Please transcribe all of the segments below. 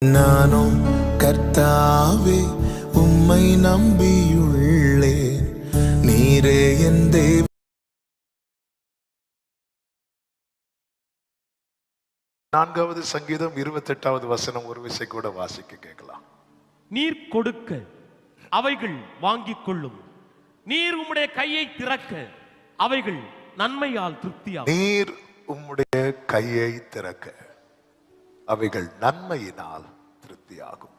நானும் கர்த்தாவே உம்மை நம்பியுள்ளேன், நீரே என் தேவ. நான்காவது சங்கீதம் 28வது வசனம் ஒரு விசை கூட வாசிக்க கேட்கலாம். நீர் கொடுக்க அவைகள் வாங்கிக் கொள்ளும், நீர் உம்முடைய கையை திறக்க அவைகள் நன்மையால் திருப்தியாகும். நீர் உம்முடைய கையை திறக்க அவைகள் நன்மையினால் திருப்தியாகும்.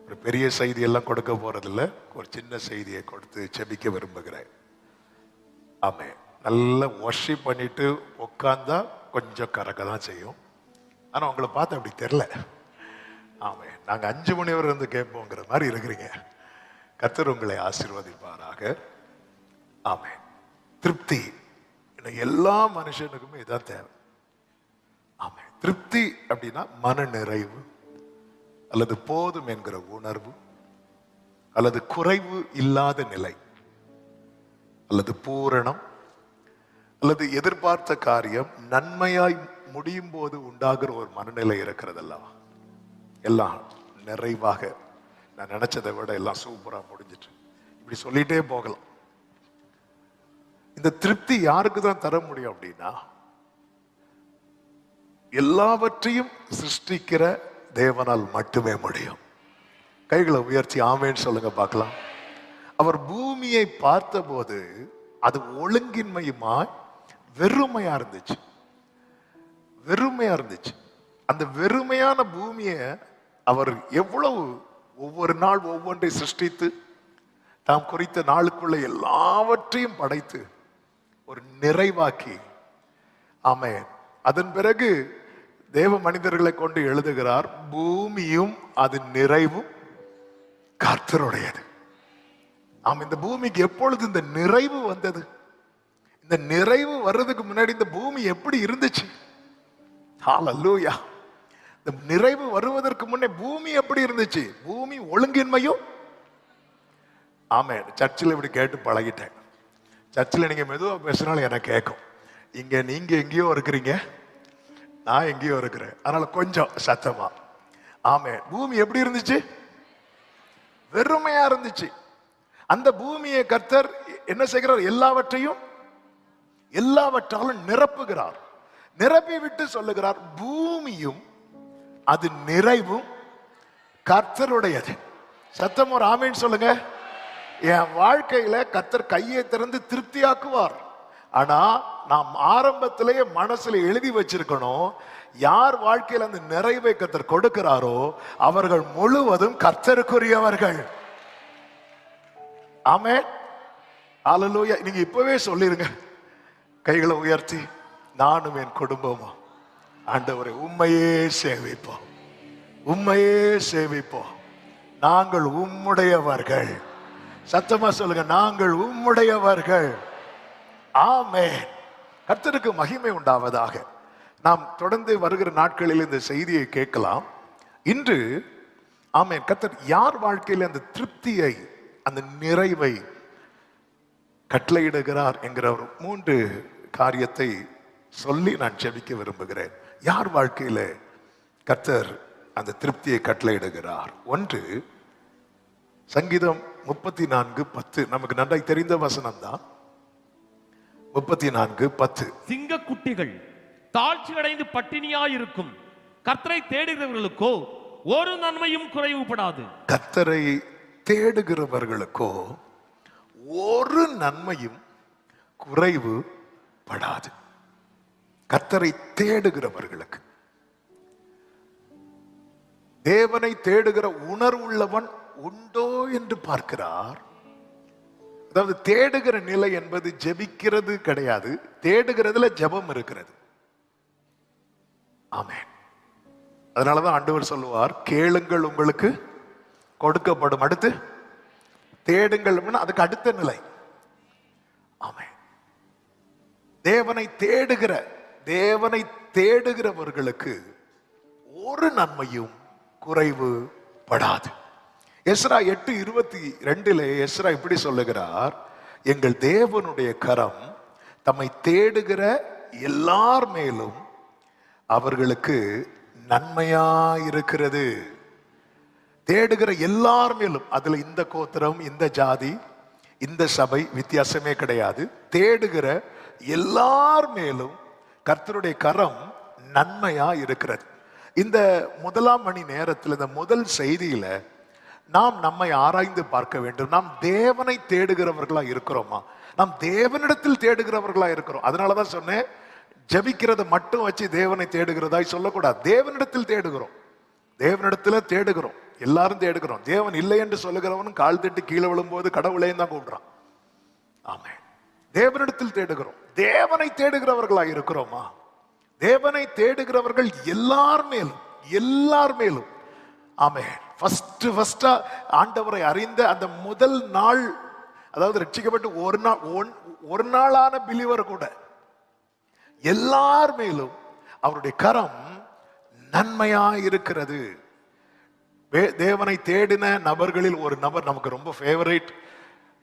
ஒரு பெரிய செய்தி எல்லாம் கொடுக்க போறதில்ல, ஒரு சின்ன செய்தியை கொடுத்து செபிக்க விரும்புகிறேன். ஆமே, நல்லா வொர்ஷிப் பண்ணிட்டு உட்கார்ந்தா கொஞ்சம் கறக்க தான் செய்யும். ஆனா உங்களை பார்த்து அப்படி தெரியல. ஆமே, நாங்க 5 மணி வரை இருந்து கேட்போங்கிற மாதிரி இருக்கிறீங்க. கர்த்தர் உங்களை ஆசீர்வதிப்பாராக. ஆமே, திருப்தி எல்லா மனுஷனுக்குமே இதான் தேவை. ஆமே, திருப்தி அப்படின்னா மன நிறைவு அல்லது போதும் என்கிற உணர்வு அல்லது குறைவு இல்லாத நிலை அல்லது பூரணம் அல்லது எதிர்பார்த்த காரியம் நன்மையாய் முடியும் போது உண்டாகிற ஒரு மனநிலை இருக்கிறதல்லவா. எல்லாம் நிறைவாக, நான் நினைச்சதை விட எல்லாம் சூப்பரா முடிஞ்சிட்டு, இப்படி சொல்லிட்டே போகலாம். இந்த திருப்தி யாருக்கு தான் தர முடியும் அப்படின்னா, எல்லாவற்றையும் சிருஷ்டிக்கிற தேவனால் மட்டுமே முடியும். கைகளை உயர்த்தி ஆமேன்னு சொல்லுங்க பார்க்கலாம். அவர் பூமியை பார்த்தபோது அது ஒழுங்கின்மையுமாய் வெறுமையா இருந்துச்சு. வெறுமையா இருந்துச்சு. அந்த வெறுமையான பூமியை அவர் எவ்வளவு ஒவ்வொரு நாள் ஒவ்வொன்றை சிருஷ்டித்து தாம் குறித்த நாளுக்குள்ள எல்லாவற்றையும் படைத்து ஒரு நிறைவாக்கி, ஆமே, அதன் பிறகு தேவ மனிதர்களை கொண்டு எழுதுகிறார், பூமியும் அது நிறைவும் கர்த்தருடையது. ஆமா, இந்த பூமிக்கு எப்பொழுது இந்த நிறைவு வந்தது? இந்த நிறைவு வர்றதுக்கு முன்னாடி இந்த பூமி எப்படி இருந்துச்சு? ஹல்லேலூயா. இந்த நிறைவு வருவதற்கு முன்னே பூமி எப்படி இருந்துச்சு? பூமி ஒழுங்கின்மையும். ஆமே, சர்ச்சில் இப்படி கேட்டு பழகிட்டேன். சர்ச்சில் நீங்க மெதுவா பேசினாலும் எனக்கு கேட்கும். இங்க நீங்க எங்கேயோ இருக்கிறீங்க, நான் எங்கேயோ இருக்கிறேன், அதனால கொஞ்சம் சத்தமா. ஆமே, பூமி எப்படி இருந்துச்சு? வெறுமையா இருந்துச்சு. அந்த பூமியை கர்த்தர் என்ன செய்கிறார்? எல்லாவற்றாலும் நிரப்புகிறார். நிரப்பி விட்டு சொல்லுகிறார், பூமியும் அது நிறைவும் கர்த்தருடையது. சத்தம் ஒரு ஆமேன்னு சொல்லுங்க. என் வாழ்க்கையில கர்த்தர் கையை திறந்து திருப்தியாக்குவார். ஆனா நாம் ஆரம்பத்திலேயே மனசுல எழுதி வச்சிருக்கணும், யார் வாழ்க்கையில் அந்த நிறைவை கர்த்தர் கொடுக்கிறாரோ அவர்கள் முழுவதும் கர்த்தருக்குரியவர்கள். ஆமென், ஹல்லேலூயா. நீங்க இப்பவே சொல்லிருங்க, கைகளை உயர்த்தி, நானும் என் குடும்பமும் ஆண்டவரை உம்மையே சேவிப்போம், உம்மையே சேவிப்போம், நாங்கள் உம்முடையவர்கள். சத்தமா சொல்லுங்க, நாங்கள் உம்முடையவர்கள். ஆமென். கர்த்தருக்கு மகிமை உண்டாவதாக. நாம் தொடர்ந்து வருகிற நாட்களில் இந்த செய்தியை கேட்கலாம். இன்று ஆமென், கர்த்தர் யார் வாழ்க்கையில் அந்த திருப்தியை, அந்த நிறைவை கட்டளையிடுகிறார் என்கிற ஒரு 3 காரியத்தை சொல்லி நான் ஜெபிக்க விரும்புகிறேன். யார் வாழ்க்கையில கர்த்தர் அந்த திருப்தியை கட்டளையிடுகிறார்? 1 சங்கீதம் 34:10. நமக்கு நன்றாய் தெரிந்த வசனம் தான். 34:10. சிங்க குட்டிகள் தாழ்ச்சி அடைந்து பட்டினியாயிருக்கும், கர்த்தரை தேடுகிறவர்களுக்கோ ஒரு நன்மையும் குறைவுபடாது. கர்த்தரை தேடுகிறவர்களுக்கோ ஒரு நன்மையும் குறைவுபடாது. கர்த்தரை தேடுகிறவர்களுக்கு, தேவனை தேடுகிற உணர்வுள்ளவன் உண்டோ என்று பார்க்கிறார். அதாவது தேடுகிற நிலை என்பது ஜெபிக்கிறது கிடையாது, தேடுகிறதுல ஜெபம் இருக்கிறது. ஆமென். அதனாலதான் ஆண்டவர் சொல்லுவார், கேளுங்கள் உங்களுக்கு கொடுக்கப்படும், அடுத்து தேடுங்கள், அதுக்கு அடுத்த நிலை. ஆமென். தேவனை தேடுகிறவர்களுக்கு ஒரு நன்மையும் குறைவுபடாது. எஸ்ரா 8:22 எஸ்ரா இப்படி சொல்லுகிறார், எங்கள் தேவனுடைய கரம் தம்மை தேடுகிற எல்லார் மேலும் அவர்களுக்கு நன்மையா இருக்கிறது. தேடுகிற எல்லார் மேலும், அதுல இந்த கோத்திரம், இந்த ஜாதி, இந்த சபை வித்தியாசமே கிடையாது. தேடுகிற எல்லார் மேலும் கர்த்தருடைய கரம் நன்மையா இருக்கிறது. இந்த முதலாம் மணி நேரத்தில், இந்த முதல் செய்தியில நாம் நம்மை ஆராய்ந்து பார்க்க வேண்டும். நாம் தேவனை தேடுகிறவர்களா இருக்கிறோமா? நாம் தேவனிடத்தில் தேடுகிறவர்களா இருக்கிறோம். அதனாலதான் சொன்னேன், ஜபிக்கிறத மட்டும் வச்சு தேவனை தேடுகிறதாய் சொல்லக்கூடாது. தேவனிடத்தில் தேடுகிறோம், தேவனிடத்துல தேடுகிறோம், எல்லாரும் தேடுகிறோம். தேவன் இல்லை என்று சொல்லுகிறவனும் கால் தட்டி கீழே விழும்போது கடவுளையும் தான் கூப்பிடுறான். ஆமென். தேவனிடத்தில் தேடுகிறோம். தேவனை தேடுகிறவர்களா இருக்கிறோமா? தேவனை தேடுகிறவர்கள் எல்லார் மேலும், எல்லார் மேலும். ஆமென். ஃபர்ஸ்ட் ஆண்டவரை அறிந்த அந்த முதல் நாள், அதாவது ரட்சிக்கப்பட்டு ஒரு நாளான பிலிவர் கூட எல்லார் மேலும் அவருடைய கரம் நன்மையா இருக்கிறது. தேவனை தேடின நபர்களில் ஒரு நபர் நமக்கு ரொம்ப ஃபேவரைட்,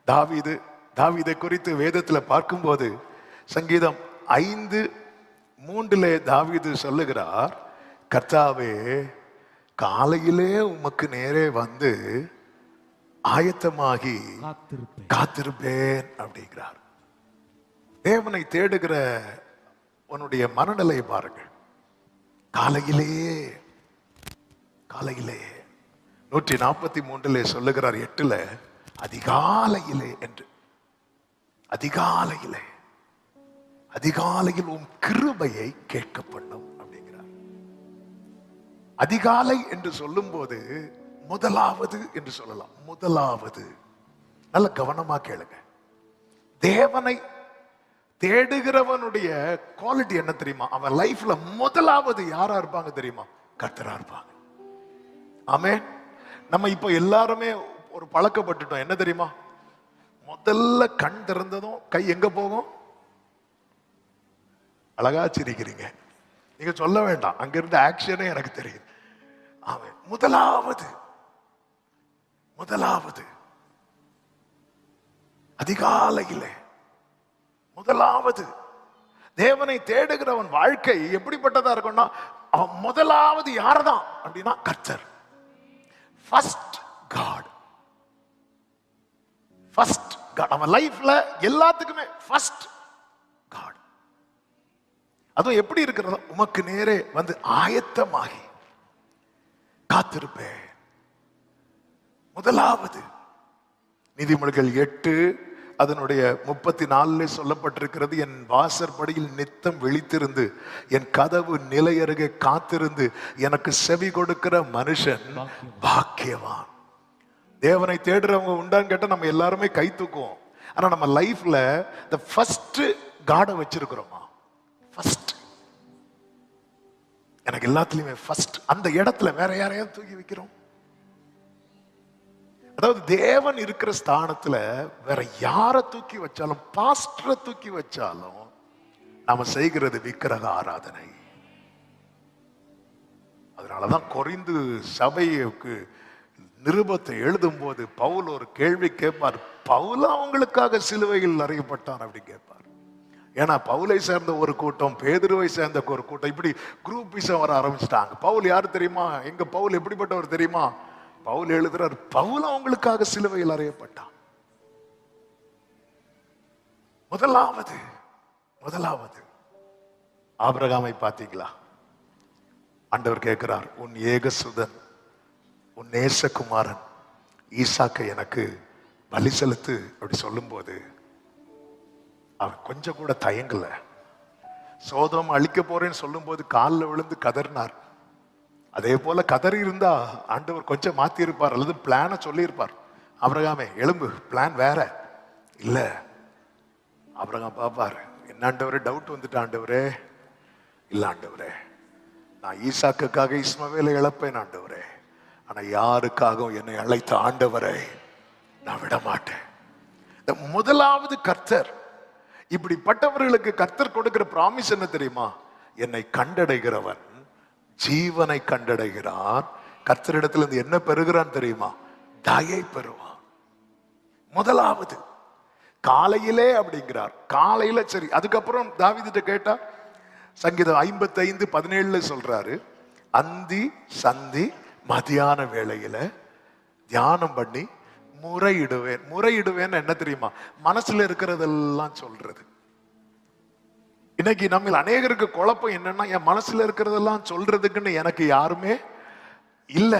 தாவீது. தாவீதை குறித்து வேதத்தில் பார்க்கும்போது சங்கீதம் 5:3 தாவீது சொல்லுகிறார், கர்த்தாவே காலையிலே உமக்கு நேரே வந்து ஆயத்தமாகி காத்திருப்பேன் அப்படிங்கிறார். தேவனை தேடுகிற உன்னுடைய மனநிலையை பாருங்கள். காலையிலே 143 சொல்லுகிறார், 8 அதிகாலையிலே என்று. அதிகாலையில் உன் கிருபையை கேட்க பண்ணும் அப்படிங்கிறார். அதிகாலை என்று சொல்லும் போது முதலாவது என்று சொல்லலாம். முதலாவது, நல்ல கவனமா கேளுங்க. தேவனை தேடுகிறவனுடைய குவாலிட்டி என்ன தெரியுமா? அவன் லைஃப்ல முதலாவது யாரா இருப்பாங்க தெரியுமா? கர்த்தரா இருப்பாங்க. ஆமென். நம்ம இப்ப எல்லாருமே ஒரு பழக்கப்பட்டுட்டோம், என்ன தெரியுமா? முதல்ல கண் திறந்ததும் கை எங்க போகும்? அழகா சிரிக்கிறீங்க, நீங்க சொல்ல வேண்டாம், அங்க இருந்த ஆக்ஷனே எனக்கு தெரியுது. ஆமென். முதலாவது அதிகாலையிலே முதலாவது. தேவனை தேடுகிறவன் வாழ்க்கை எப்படிப்பட்டதா இருக்கும்னா, அவன் முதலாவது யாரதான் அப்படின்னா கர்த்தர். First God. அவன் லைஃப்ல எல்லாத்துக்குமே ஃபர்ஸ்ட் காட். அதுவும் எப்படி இருக்கிறதோ, உமக்கு நேரே வந்து ஆயத்தமாகி காத்திருப்பேன். முதலாவது. நீதிமொழிகள் 8 அதனுடைய 34 சொல்லப்பட்டிருக்கிறது, என் வாசற்படியில் நித்தம் விழித்திருந்து என் கதவு நிலை அருகே காத்திருந்து எனக்கு செவி கொடுக்கிற மனுஷன் பாக்கியவான். தேவனை தேடுறவங்க உண்டான்னு கேட்டா நம்ம எல்லாருமே கை தூக்குவோம். ஆனா நம்ம லைஃப்ல the first காடை வச்சிருக்கிறோமா? ஃபர்ஸ்ட். எனக்கு எல்லாத்துலயுமே ஃபர்ஸ்ட். அந்த இடத்துல வேற யாரையாவது தூக்கி வைக்கிறோம்? அதாவது தேவன் இருக்கிற ஸ்தானத்துல வேற யாரை தூக்கி வச்சாலும், பாஸ்டரை தூக்கி வச்சாலும் நாம செய்கிறது விக்கிரக ஆராதனை. அதனாலதான் கொரிந்து சபைக்கு நிருபத்தை எழுதும் போது பவுல் ஒரு கேள்வி கேட்பார். பவுல் அவங்களுக்காக சிலுவையில் அறையப்பட்டான் அப்படி கேட்பார். ஏன்னா பவுலை சேர்ந்த ஒரு கூட்டம், பேதுருவை சேர்ந்த ஒரு கூட்டம், இப்படி குரூப்பிசம் வர ஆரம்பிச்சிட்டாங்க. பவுல் யாரு தெரியுமா? எங்க பவுல் எப்படிப்பட்டவர் தெரியுமா? பவுல் எழுதுறார், பவுல் அவங்களுக்காக சிலுவையில் அறையப்பட்டான். முதலாவது ஆபிரகாமை பார்த்தீங்களா? ஆண்டவர் கேட்கிறார், உன் ஏகசுதன், உன் நேசகுமாரன் ஈசாக்கை எனக்கு பலி செலுத்து அப்படி சொல்லும் போது அவன் கொஞ்சம் கூட தயங்கல. சோதோம் அழிக்க போறேன்னு சொல்லும் போது காலில் விழுந்து கதறினார். அதே போல கதறி இருந்தா ஆண்டவர் கொஞ்சம் மாத்தி இருப்பார், அல்லது பிளான சொல்லி இருப்பார். ஆபிரகாமே எழும்பு, பிளான் வேற இல்ல. ஆபிரகாம் பாப்பார், என்ன ஆண்டவரே டவுட் வந்துட்டு, ஆண்டவரே இல்ல ஆண்டவரே, நான் ஈசாக்குக்காக இஸ்மவேலை இழப்பேன் ஆண்டவரே, ஆனா யாருக்காகவும் என்னை அழைத்த ஆண்டவரை நான் விட மாட்டேன். இந்த முதலாவது கர்த்தர். இப்படிப்பட்டவர்களுக்கு கர்த்தர் கொடுக்கிற பிராமிஸ் என்ன தெரியுமா? என்னை கண்டடைகிறவன் ஜீவனை கண்டடைகிறான். கர்த்தரிடத்துல இருந்து என்ன பெறுகிறான் தெரியுமா? தயை பெறுவான். முதலாவது காலையிலே அப்படிங்கிறார். காலையில சரி. அதுக்கப்புறம் தாவீதுட்ட கேட்டா சங்கீதம் 55:17 சொல்றாரு, அந்தி சந்தி மதியான வேளையில தியானம் பண்ணி முறையிடுவேன். முறையிடுவேன்னு என்ன தெரியுமா? மனசுல இருக்கிறதெல்லாம் சொல்றது. இன்னைக்கு நம்ம அநேகருக்கு குழப்பம் என்னன்னா, என் மனசுல இருக்கிறதெல்லாம் சொல்றதுக்குன்னு எனக்கு யாருமே இல்ல.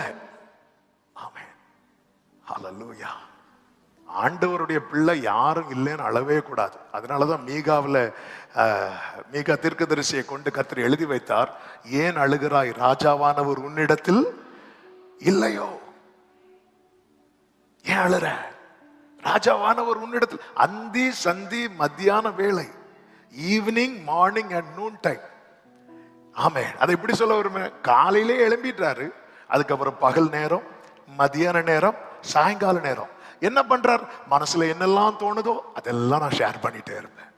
ஆமென், ஹல்லேலூயா. ஆண்டவருடைய பிள்ளை யாரும் இல்லைன்னு அழவே கூடாது. அதனாலதான் மீகா தீர்க்கதரிசியை கொண்டு கர்த்தர் எழுதி வைத்தார், ஏன் அழுகிறாய், ராஜாவானவர் உன்னிடத்தில் இல்லையோ? ஏன் அழுற? ராஜாவானவர் உன்னிடத்தில். அந்தி சந்தி மத்தியான வேளை, evening morning and noon time. ஆமே, அதை எப்படி சொல்ல வருமே? காலையிலே எழும்பிட்டாரு, அதுக்கப்புறம் பகல் நேரம், மதியான நேரம், சாயங்கால நேரம் என்ன பண்றார்? மனசுல என்னெல்லாம் தோணுதோ அதெல்லாம் நான் ஷேர் பண்ணிட்டே இருப்பேன்.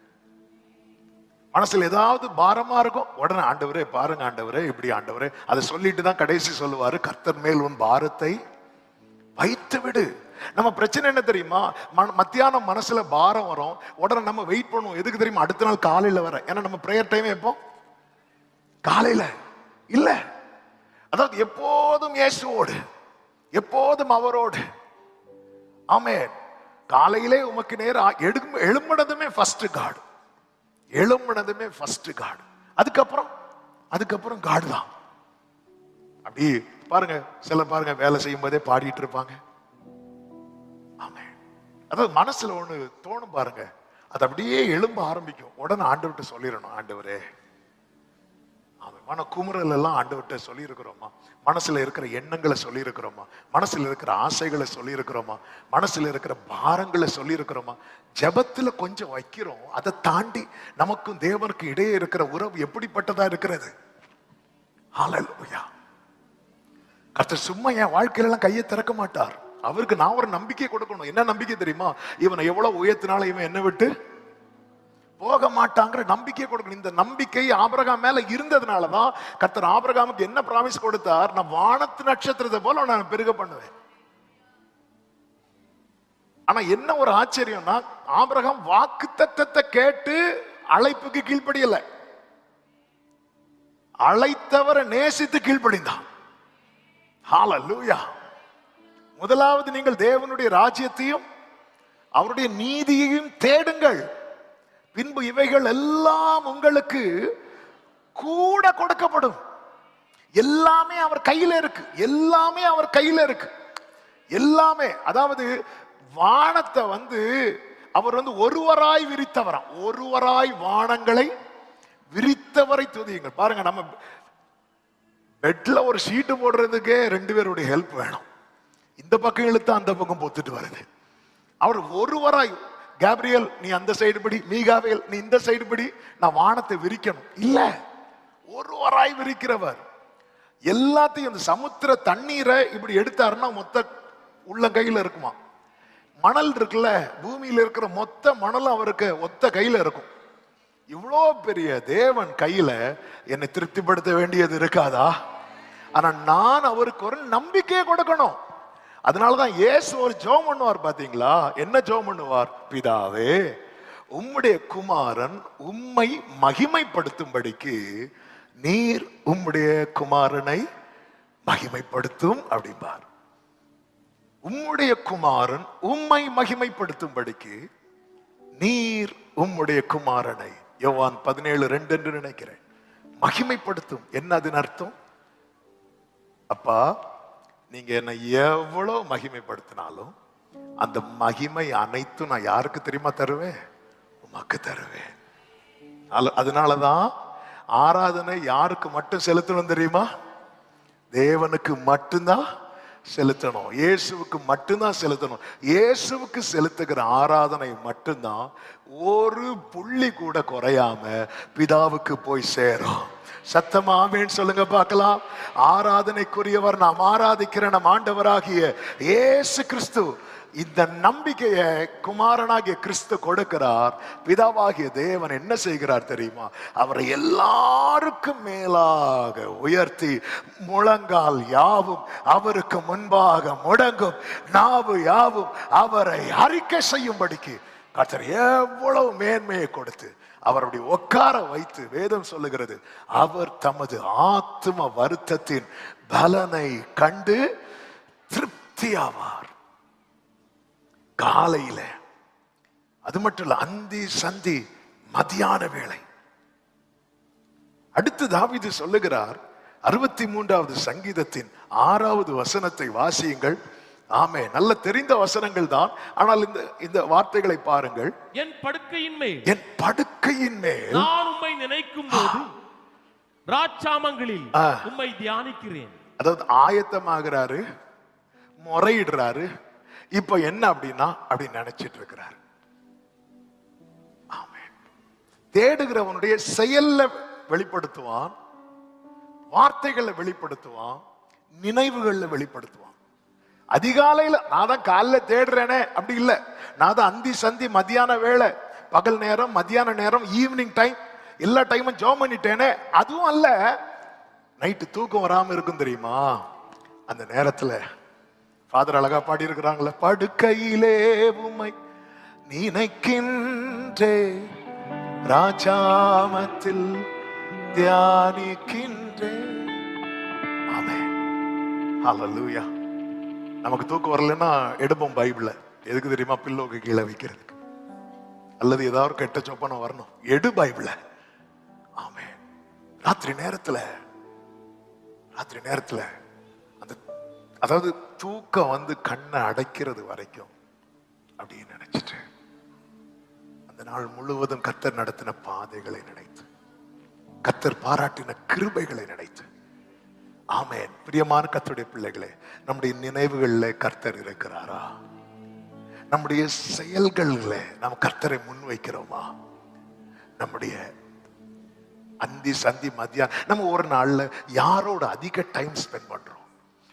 மனசுல ஏதாவது பாரமா இருக்கும், உடனே ஆண்டவரே பாருங்க, ஆண்டவரே இப்படி, ஆண்டவரே அதை சொல்லிட்டு தான் கடைசி சொல்லுவாரு, கர்த்தர் மேல் உன் பாரத்தை வைத்து விடு. நம்ம பிரச்சனை என்ன தெரியுமா? மத்தியானம் மனசுல பாரம் வரும், உடனே நம்ம வெயிட் பண்ணுவோம். எதுக்கு தெரியுமா? அடுத்த நாள் காலையில வர. ஏன்னா நம்ம பிரேயர் டைம் எப்போ? காலையில இல்ல. அதாவது எப்போதும் இயேசுவோடு, எப்போதும் அவரோடு. ஆமென். காலையிலே உமக்கு நேரம் எழும்பினதுமே ஃபர்ஸ்ட் காட், எழும்பினதுமே ஃபர்ஸ்ட் காட். அதுக்கப்புறம் காட் தான். அப்படி பாருங்க, சில பாருங்க வேலை செய்யும் போதே பாடிட்டு இருப்பாங்க. ஆமென். அதாவது மனசுல ஒண்ணு தோணும் பாருங்க, அது அப்படியே எழும்ப ஆரம்பிக்கும். உடனே ஆண்டவர்கிட்ட சொல்லிடணும், ஆண்டவரே. மன குமுறல் எல்லாம் ஆண்டவர்கிட்ட சொல்லி இருக்கிறோமா? மனசுல இருக்கிற எண்ணங்களை சொல்லி இருக்கிறோமா? மனசுல இருக்கிற ஆசைகளை சொல்லி இருக்கிறோமா? மனசுல இருக்கிற பாரங்களை சொல்லி இருக்கிறோமா? ஜெபத்துல கொஞ்சம் வைக்கிறோம். அதை தாண்டி நமக்கும் தேவனுக்கு இடையே இருக்கிற உறவு எப்படிப்பட்டதா இருக்கிறது? ஹல்லேலூயா. கர்த்தர் சும்மா என் வாழ்க்கையில எல்லாம் கையை திறக்க மாட்டார். அவருக்கு நான் ஒரு நம்பிக்கை கொடுக்கணும். என்ன நம்பிக்கை தெரியுமா? இவனை எவ்வளவு உயர்த்தினாலும் இவன் என்ன விட்டு போக மாட்டாங்கிற நம்பிக்கை கொடுக்கணும். இந்த நம்பிக்கை ஆபிரகாம் மேல இருந்ததுனாலதான் கர்த்தர் ஆபிரகாமுக்கு என்ன பிராமிஸ் கொடுத்தார்? நான் வானத்து நட்சத்திரத்தை போல நான் பெருக பண்ணுவேன். ஆனா என்ன ஒரு ஆச்சரியம்னா, ஆபிரகாம் வாக்கு தத்தத்தை கேட்டு அழைப்புக்கு கீழ்ப்படியல, அழைத்தவரை நேசித்து கீழ்ப்படிந்தான். ஹல்லேலூயா. முதலாவது நீங்கள் தேவனுடைய ராஜ்யத்தையும் அவருடைய நீதியையும் தேடுங்கள், பின்பு இவைகள் எல்லாம் உங்களுக்கு கூட கொடுக்கப்படும். எல்லாமே அவர் கையில இருக்கு, எல்லாமே அவர் கையில இருக்கு, எல்லாமே. அதாவது வானத்தை அவர் ஒருவராய் விரித்தவராம். ஒருவராய் வானங்களை விரித்தவரை துதியுங்கள். பாருங்க, நம்ம பெட்ல ஒரு ஷீட்டு போடுறதுக்கே 2 பேருடைய ஹெல்ப் வேணும். இந்த பக்கம் இழுத்தா அந்த பக்கம் பொத்துட்டு வருது. அவர் ஒருவராய், கேப்ரியல் நீ அந்த சைடு படி, மீகாவேல் நீ இந்த சைடு படி, நான் வானத்தை விரிக்கணும். இல்ல, ஒருவராய் விரிக்கிறவர். எல்லாத்தையும் இந்த சமுத்திர தண்ணீரை இப்படி எடுத்தாருன்னா மொத்த உள்ள கையில இருக்குமா? மணல் இருக்குல்ல, பூமியில இருக்கிற மொத்த மணலும் அவருக்கு ஒத்த கையில இருக்கும். இவ்வளோ பெரிய தேவன் கையில என்னை திருப்திப்படுத்த வேண்டியது இருக்காதா? ஆனா நான் அவருக்கு ஒரு நம்பிக்கையை கொடுக்கணும். அதனாலதான் இயேசு ஒரு ஜெபம் பண்ணுவார். பாத்தீங்களா? என்ன ஜெபம் பண்ணுவார்? பிதாவே, உம்முடைய குமாரன் உம்மை மகிமைப்படுத்தும்படிக்கு நீர் உம்முடைய குமாரனை மகிமைப்படுத்தும் அப்படிம்பார். உம்முடைய குமாரன் உம்மை மகிமைப்படுத்தும்படிக்கு நீர் உம்முடைய குமாரனை, யோவான் 17:2 என்று நினைக்கிறேன், மகிமைப்படுத்தும். என்ன அதன் அர்த்தம்? அப்பா, நீங்க என்ன எவ்வளவு மகிமைப்படுத்தினாலும் அந்த மகிமை அனைத்தும் நான் யாருக்கு தெரியுமா தருவேன்? உமக்கு தருவேன். அதனாலதான் ஆராதனை யாருக்கு மட்டும் செலுத்தணும் தெரியுமா? தேவனுக்கு மட்டும்தான் செலுத்தணும், இயேசுவுக்கு மட்டும்தான் செலுத்தணும். இயேசுவுக்கு செலுத்துகிற ஆராதனை மட்டும்தான் ஒரு புள்ளி கூட குறையாம பிதாவுக்கு போய் சேரும். சத்தமா ஆமென் சொல்லுங்க பார்க்கலாம். ஆராதனைக்குரியவர் நாம் ஆராதிக்கிற நம் ஆண்டவராகிய இயேசு கிறிஸ்து. இந்த நம்பிக்கையை குமாரனாகிய கிறிஸ்து கொடுக்கிறார். பிதாவாகிய தேவன் என்ன செய்கிறார் தெரியுமா? அவரை எல்லாருக்கும் மேலாக உயர்த்தி முழங்கால் யாவும் அவருக்கு முன்பாக முடங்கும், நாவு யாவும் அவரை அறிக்கை செய்யும்படிக்கு கர்த்தர் எவ்வளவு மேன்மையை கொடுத்து அவருடைய உட்கார வைத்து வேதம் சொல்லுகிறது, அவர் தமது ஆத்தும வருத்தத்தின் பலனை கண்டு திருப்தியாவார். காலையில, அது மட்டும் இல்ல, அந்தி சந்தி மதியான வேளை. அடுத்து தாவீது சொல்லுகிறார், 63வது சங்கீதத்தின் 6வது வசனத்தை வாசியுங்கள். ஆமே, நல்ல தெரிந்த வசனங்கள் தான், ஆனால் இந்த வார்த்தைகளை பாருங்கள். என் படுக்கையின் மேல் நான் உம்மை நினைக்கும் போது ராச்சாமங்களில் உம்மை தியானிக்கிறேன். அதாவது ஆயத்தமாகிறாரு, முறையிடுறாரு. இப்ப என்ன அப்படின்னா அப்படி நினைச்சிட்டு இருக்கிறார். ஆமே, தேடுகிறவனுடைய செயல்ல வெளிப்படுத்துவான், வார்த்தைகளை வெளிப்படுத்துவான், நினைவுகள்ல வெளிப்படுத்துவான். அதிகாலையில நான் தான் காலைல தேடுறேனே அப்படி இல்லை, நான் தான் அந்தி சந்தி மத்தியான வேளை, பகல் நேரம், மத்தியான நேரம், ஈவினிங் டைம், எல்லா டைமும் ஜெபம் பண்ணிட்டேனே, அதுவும் அல்ல. நைட்டு தூக்கம் வராம இருக்கும் தெரியுமா, அந்த நேரத்துல ஃபாதர் அழகா பாடி இருக்கிறாங்களே, படுக்கையிலே உம்மை நினைக்கின்றே, ராஜாமத்தில் தியானிக்கின்றே. ஆமென், ஹல்லேலூயா. நமக்கு தூக்கம் வரலன்னா எடுப்போம் பைபிள. எதுக்கு தெரியுமா? பில்லோக்கு கீழே வைக்கிறதுக்கு, அல்லது ஏதாவது கெட்ட சொப்பனம் வரணும், எடு பைபிள. ஆமென். ராத்திரி நேரத்துல அந்த, அதாவது தூக்கம் வந்து கண்ணை அடைக்கிறது வரைக்கும் அப்படின்னு நினைச்சிட்டு, அந்த நாள் முழுவதும் கர்த்தர் நடத்தின பாதைகளை நினைத்து, கர்த்தர் பாராட்டின கிருபைகளை நினைத்து. ஆமென். பிரியமான கர்த்தருடைய பிள்ளைகளே, நம்முடைய நினைவுகள்ல கர்த்தர் இருக்கிறாரா? நம்முடைய செயல்கள்ல நாம் கர்த்தரை முன்வைக்கிறோமா? நம்முடைய அந்தி சந்தி மத்தியானம், நம்ம ஒரு நாள்ல யாரோட அதிக டைம் ஸ்பெண்ட் பண்றோம்,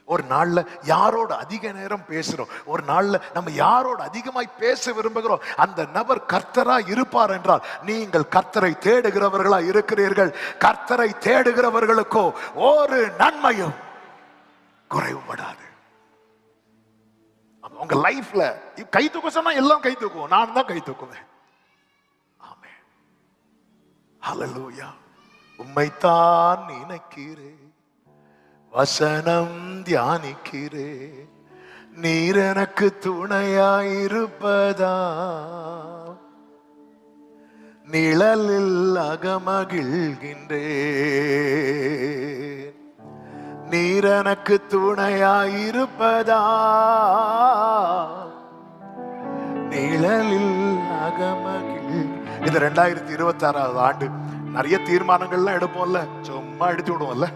ஒரு நாள்ல யாரோட அதிக நேரம் பேசுறோம், ஒரு நாள்ல நம்ம யாரோட அதிகமாய் பேச விரும்புகிறோம், அந்த நபர் கர்த்தரா இருப்பார் என்றால் நீங்கள் கர்த்தரை தேடுகிறவர்களா இருக்கிறீர்கள். கர்த்தரை தேடுகிறவர்களுக்கோ ஒரு நன்மையும் குறைவுபடாது. உங்க லைஃப்ல கை தூக்க சொன்னா எல்லாம் கை தூக்குவோம், நான் தான் கை தூக்குவேன். ஆமென், ஹல்லேலூயா. உம்மைத்தான் நினைக்கிறேன், வசனம் தியானிக்கிறே, நீர் எனக்கு துணையாயிருப்பதா, நிழலில் அகமகிழ்கின்றே, நீர் எனக்கு துணையாயிருப்பதா, நிழலில் அகமகிழ். இது 2026வது ஆண்டு. நிறைய தீர்மானங்கள்லாம் எடுப்போம்ல, சும்மா எடுத்து விடுவோம்ல.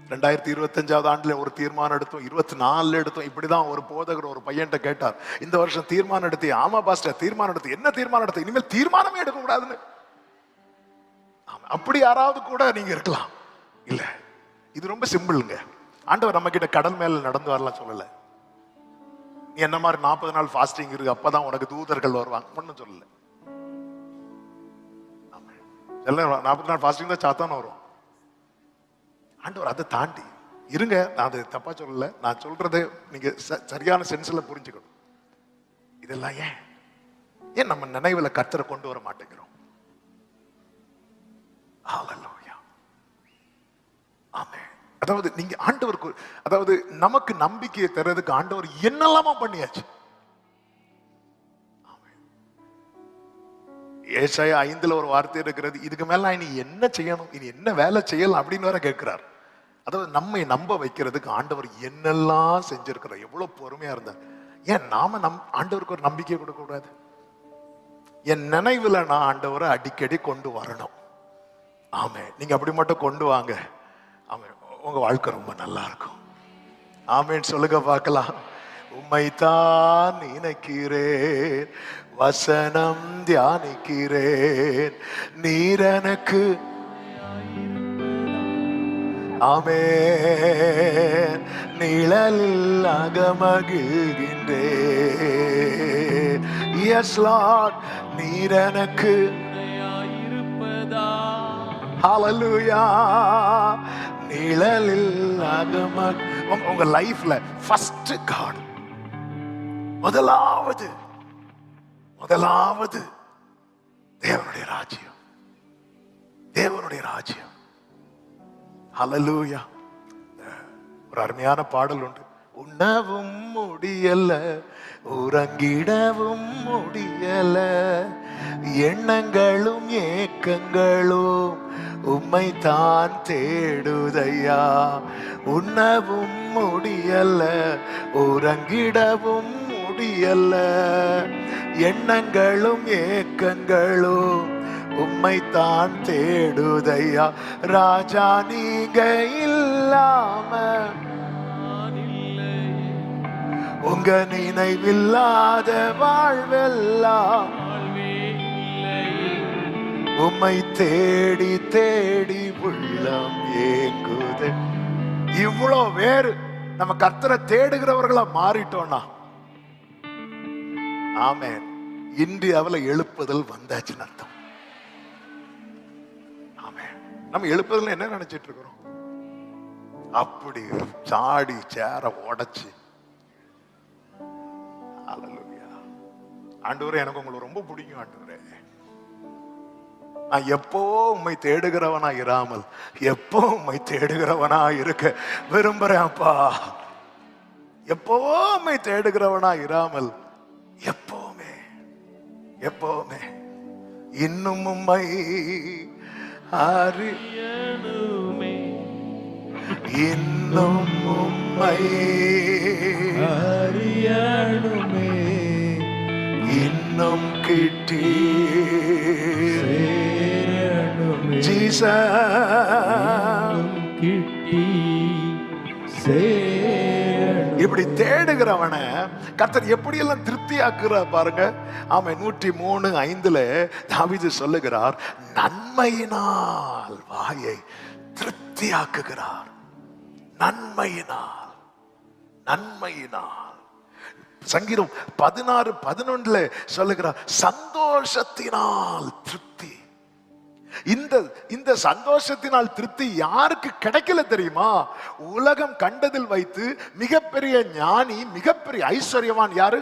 2025வது ஆண்டுல ஒரு தீர்மானம் எடுத்தோம், 24 எடுத்தோம். இப்படிதான் ஒரு போதகர் ஒரு பையன்கிட்ட கேட்டார், இந்த வருஷம் தீர்மானம் எடுத்து. ஆமா பாஸ்டர், தீர்மானம் எடுத்து. என்ன தீர்மானம் எடுத்து? இனிமேல் தீர்மானமே எடுக்க கூடாதுன்னு. அப்படி யாராவது கூட நீங்க இருக்கலாம். இல்ல, இது ரொம்ப சிம்பிள்ங்க. ஆண்டவர் நம்ம கிட்ட கடல் மேல நடந்து வரலாம் சொல்லல. நீ என்ன மாதிரி 40 நாள் ஃபாஸ்டிங் இருக்கு, அப்பதான் உனக்கு தூதர்கள் வருவாங்க, ஒன்னும் சொல்லல. 40 நாள் ஃபாஸ்டிங் தான் சாத்தான வரும். ஆண்டவர் அதை தாண்டி இருங்க. நான் அதை தப்பா சொல்லல, நான் சொல்றதை நீங்க சரியான சென்ஸ்ல புரிஞ்சுக்கணும். இதெல்லாம் ஏன் நம்ம நினைவுல கர்த்தரை கொண்டு வர மாட்டேங்கிறோம்? ஹல்லேலூயா. ஆமென். அதாவது நீங்க ஆண்டவருக்கு, அதாவது நமக்கு நம்பிக்கையை தர்றதுக்கு ஆண்டவர் என்னெல்லாமா பண்ணியாச்சு. ஏசாயா 5ல ஒரு வார்த்தை இருக்கிறது, இதுக்கு மேல இனி என்ன செய்யணும், இனி என்ன வேலை செய்யலாம் அப்படின்னு வேற கேட்கிறார். அதாவது நம்மை நம்ப வைக்கிறதுக்கு ஆண்டவர் என்னெல்லாம் செஞ்சிருக்கிறார், எவ்வளவு பொறுமையா இருந்தார். ஏன் நாம ஆண்டவருக்கு ஒரு நம்பிக்கை கொடுக்க கூடாது? என் நினைவுல நான் ஆண்டவரை அடிக்கடி கொண்டு வரணும். ஆமே, நீங்க அப்படி மட்டும் கொண்டு வாங்க. ஆமே, உங்க வாழ்க்கை ரொம்ப நல்லா இருக்கும். ஆமேன்னு சொல்லுங்க பார்க்கலாம். உம்மைத்தான் நினைக்கிறேன், வசனம் தியானிக்கிறேன், நீர் எனக்கு. ஆமென். நிழலில் அகமகிழ்கின்றேன். எஸ் லார்ட், நீர் எனக்கு இருப்பதா. ஹல்லேலூயா. நிழலில் உங்க லைஃப்ல ஃபர்ஸ்ட் காட், முதலாவது தேவனுடைய ராஜ்யம். தேவனுடைய ராஜ்யம். ஹல்லேலூயா. ஒரு அருமையான பாடல் உண்டு. உண்ணவும் முடியல, உறங்கிடவும் முடியல, எண்ணங்களும் ஏக்கங்களும் உம்மை தான் தேடுதையா. உண்ணவும் முடியல, உறங்கிடவும் முடியல, எண்ணங்களும் ஏக்கங்களும் உம்மை தான் தேடுதையா. ராஜா நீங்க இல்லாம நான் இல்லை, உங்க நினைவில்லாத வாழ்வெல்லாம் வாழ்வே இல்லை. உம்மை தேடி தேடி உள்ளம் ஏங்குது. இவ்வளோ வேறு நம்ம கர்த்தரை தேடுகிறவர்களா மாறிட்டோம்னா, ஆமென், இந்தியாவில் எழுப்புதல் வந்தாச்சுன்னு அர்த்தம். ஆமென். நம்ம எழுப்புதல் என்ன நினைச்சிட்டு இருக்கிறோம்? அப்படி சாடி சேர உடைச்சு, ஹல்லேலூயா. ஆண்டவரே, எனக்கு உங்களை ரொம்ப பிடிக்கும் ஆண்டவரே. நான் எப்போ உம்மை தேடுகிறவனா இராமல் எப்போ உம்மை தேடுகிறவனா இருக்க விரும்புறேன் அப்பா. எப்போ உம்மை தேடுகிறவனா இராமல் எப்பவுமே எப்பவுமே இன்னும் உம்மை அறியணுமே, இன்னும் உம்மை அறியணுமே, இன்னும் கிட்டி சேரணுமே, ஜீசஸ். கிட்டி சேரணுமே. இப்படி தேடுகிறவன கர்த்தர் எப்படியெல்லாம் திருப்தி ஆக்குறார் பாருங்க. ஆமா, 103:5 தாவீது சொல்லுகிறார், நன்மையினால் வாயை திருப்தி ஆக்குகிறார். நன்மையினால், நன்மையினால். சங்கீதம் 16:11 சொல்லுகிறார், சந்தோஷத்தினால் திருப்தி. இந்த சந்தோஷத்தினால் திருப்தி யாருக்கு கிடைக்கல தெரியுமா? உலகம் கண்டதில் வைத்து மிகப்பெரிய ஞானி, மிகப்பெரிய ஐஸ்வர்யவான் யாரு?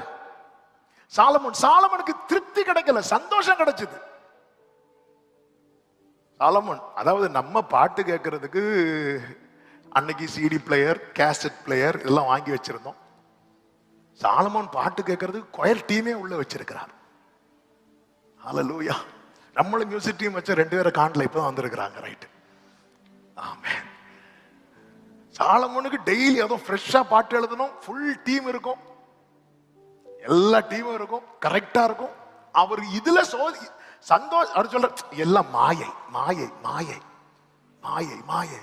சாலமோன். சாலமோனுக்கு திருப்தி கிடைக்கல, சந்தோஷம் கிடைச்சது. சாலமோன், அதாவது நம்ம பாட்டு கேட்கறதுக்கு அன்னைக்கு சிடி பிளேயர், கேசட் பிளேயர் எல்லாம் வாங்கி வச்சிருந்தோம். சாலமோன் பாட்டு கேட்கறதுக்கு கொயர் டீமே உள்ள வச்சிருக்கிறார். ஹல்லேலூயா. நம்மளும் மியூசிக் டீம் வச்ச 2 பேரை காணல, இப்பதான் வந்திருக்கிறாங்க. ரைட், ஆமென். சாலமோனுக்கு டெய்லி அதுவும் ஃப்ரெஷ்ஷா பாட்டு எழுதணும். ஃபுல் டீம் இருக்கும், எல்லா டீமும் இருக்கும், கரெக்டா இருக்கும். அவர் இதுல சந்தோஷம். அவர் சொல்ற எல்லாம் மாயை மாயை மாயை மாயை மாயை.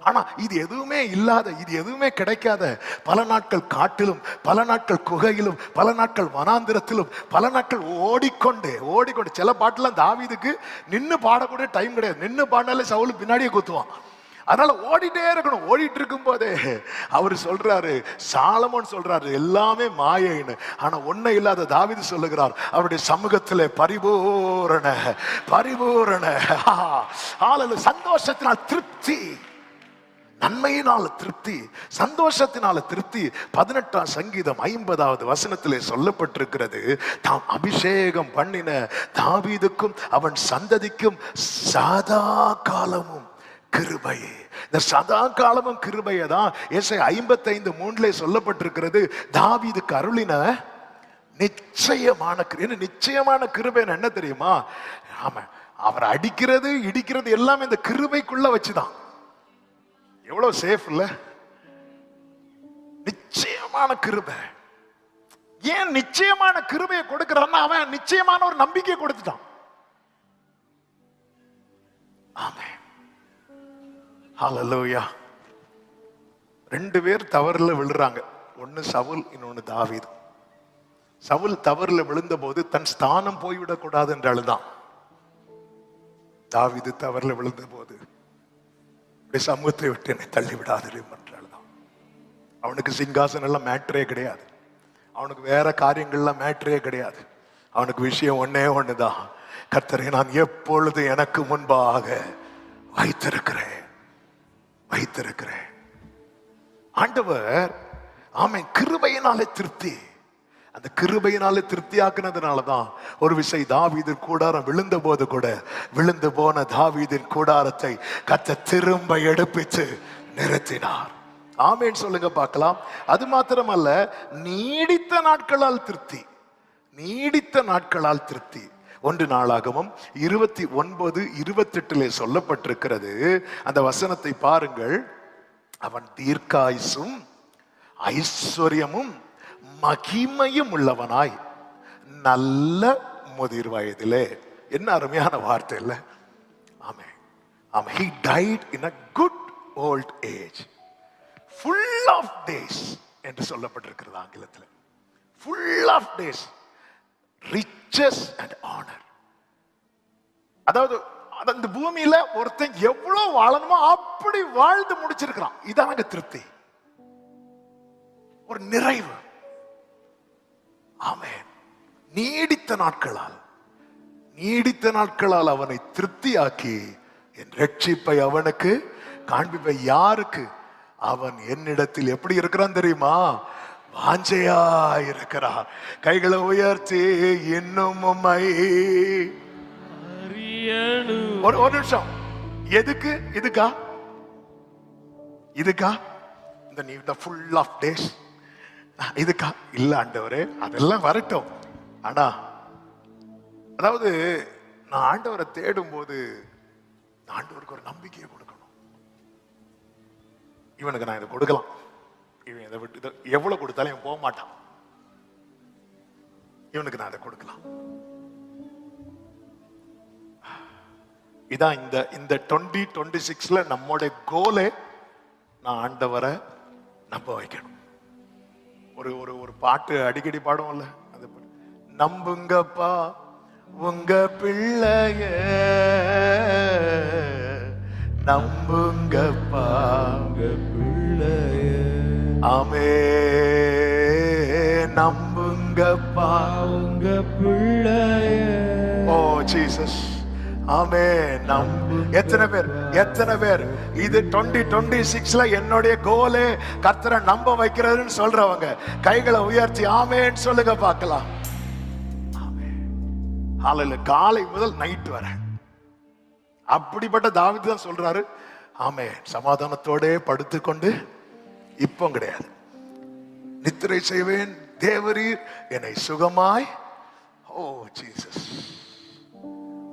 ஆனா இது எதுவுமே இல்லாத, இது எதுவுமே கிடைக்காத, பல நாட்கள் காட்டிலும், பல நாட்கள் குகையிலும், பல நாட்கள் வனாந்திரத்திலும், பல நாட்கள் ஓடிக்கொண்டு ஓடிக்கொண்டு. சில பாட்டுலாம் தாவீதுக்கு நின்னு பாடக்கூடிய டைம் கிடையாது. நின்னு பாடினாலே சவுல் பின்னாடியே குத்துவான். அதனால ஓடிட்டே இருக்கணும். ஓடிட்டு இருக்கும் போதே அவர் சொல்றாரு, சாலமோன் சொல்றாரு, எல்லாமே மாயைன்னு. ஆனா ஒண்ணு இல்லாத தாவீது சொல்லுகிறார், அவருடைய சமூகத்திலே பரிபூரண பரிபூரண சந்தோஷத்தினால் திருப்தி. நன்மையினால திருப்தி, சந்தோஷத்தினால திருப்தி. 18ஆம் சங்கீதம் 50வது வசனத்திலே சொல்லப்பட்டிருக்கிறது, தாம் அபிஷேகம் பண்ணின தாவீதுக்கும் அவன் சந்ததிக்கும் சதா காலமும் கிருபையே. இந்த சதா காலமும் கிருபையை தான் ஏசாயா 55:3 சொல்லப்பட்டிருக்கிறது. தாவீதுக்கு அருளின நிச்சயமான நிச்சயமான கிருபைன்னு என்ன தெரியுமா? ஆமா, அவர் அடிக்கிறது இடிக்கிறது எல்லாமே இந்த கிருபைக்குள்ள வச்சுதான். எவ்வளவு சேஃப் இல்ல? நிச்சயமான கிருபை. ஏன் நிச்சயமான கிருபையை கொடுக்கிறான்னா, அவன் நிச்சயமான ஒரு நம்பிக்கையை கொடுத்துட்டான். ஆமென். ஹல்லேலூயா. 2 பேர் தவறுல விழுறாங்க. ஒன்னு சவுல், இன்னொன்னு தாவீது. சவுல் தவறுல விழுந்த போது தன் ஸ்தானம் போய்விடக் கூடாது என்று அழுதான். தாவீது தவறுல விழுந்த போது சமூகத்தை விட்டு என்னை தள்ளி விடாது என்றால்தான். அவனுக்கு சிங்காசனம் எல்லாம் மேட்டரே கிடையாது. அவனுக்கு வேற காரியங்கள்லாம் மேட்டரே கிடையாது. அவனுக்கு விஷயம் ஒன்னே ஒண்ணுதான், கர்த்தரை நான் எப்பொழுது எனக்கு முன்பாக வைத்திருக்கிறேன் வைத்திருக்கிறேன். ஆண்டவர் ஆமென் கிருபையினாலே திருப்தி. அந்த கிருபையினால திருப்தியாக்குனதுனாலதான் ஒரு விசை தாவீதின் கூடாரம் விழுந்த போது கூட விழுந்து போன தாவீதின் கூடாரத்தை கர்த்தர் திரும்ப எடுப்பித்து நிறுத்தினார். ஆமேன் சொல்லுங்க பார்க்கலாம். அது மாத்திரமல்ல, நீடித்த நாட்களால் திருப்தி. நீடித்த நாட்களால் திருப்தி. 1 நாளாகமம் 29:28 சொல்லப்பட்டிருக்கிறது. அந்த வசனத்தை பாருங்கள். அவன் தீர்க்காயுசும் ஐஸ்வர்யமும் மகிமையும் உள்ளவனாய் நல்ல முதிர் வயதிலே. என்ன அருமையான வார்த்தை இல்ல? ஆமென். ஆமென். He died in a good old age, full of days என்று சொல்லப்பட்டிருக்கிறது ஆங்கிலத்தில். full of days, riches and honor. அதாவது அந்த பூமியில ஒருத்தன் எவ்வளவு வாழணுமோ அப்படி வாழ்ந்து முடிச்சிருக்கிறான். இதாங்க திருப்தி, ஒரு நிறைவு. ஆமென். நீடித்த நாட்களால் அவனை திருப்தியாக்கி என் ரட்சிப்பை அவனுக்கு காண்பிப்பை. யாருக்கு? அவன் என்னிடத்தில் எப்படி இருக்கிறான் தெரியுமா? வாஞ்சையா இருக்கிறார். கைகளை உயர்த்தி இன்னும் உம்மை. ஒரு நிமிஷம். எதுக்கு? இதுக்கா இந்த ஃபுல் ஆஃப் டேஸ் இதுக்கா? இல்ல ஆண்டவரே, அதெல்லாம் வரட்டும். ஆனா அதாவது நான் ஆண்டவரை தேடும் போது ஆண்டவருக்கு ஒரு நம்பிக்கையை கொடுக்கணும். இவனுக்கு நான் இதை கொடுக்கலாம், இவன் இதை விட்டு எவ்வளவு கொடுத்தாலும் இவன் போக மாட்டான். இவனுக்கு நான் இதை கொடுக்கலாம். இதான் இந்த 2026 நம்மோட கோலே, நான் ஆண்டவரை நம்ப வைக்கணும். ஒரு பாட்டு அடிக்கடி பாடுவோம்ல, அது நம்புங்கப்பா உங்க பிள்ளைய, நம்புங்கப்பா உங்க பிள்ளைய. ஆமே, நம்புங்கப்பா உங்க பிள்ளைய. ஓ ஜீசஸ். ஆமே. எத்தனை பேர் இது 2026 என்னுடைய கோலே கர்த்தரை நம்ப வைக்கிறதுன்னு சொல்றவங்க கைகளை உயர்த்தி ஆமேன்னு சொல்லுங்க பார்க்கலாம். காலை முதல் நைட் வர அப்படிப்பட்ட தாவீது தான் சொல்றாரு. ஆமே, சமாதானத்தோட படுத்துக்கொண்டு இப்போ கிடையாது, நித்திரை செய்வேன், தேவரீர் என்னை சுகமாய். ஓ ஜீசஸ்.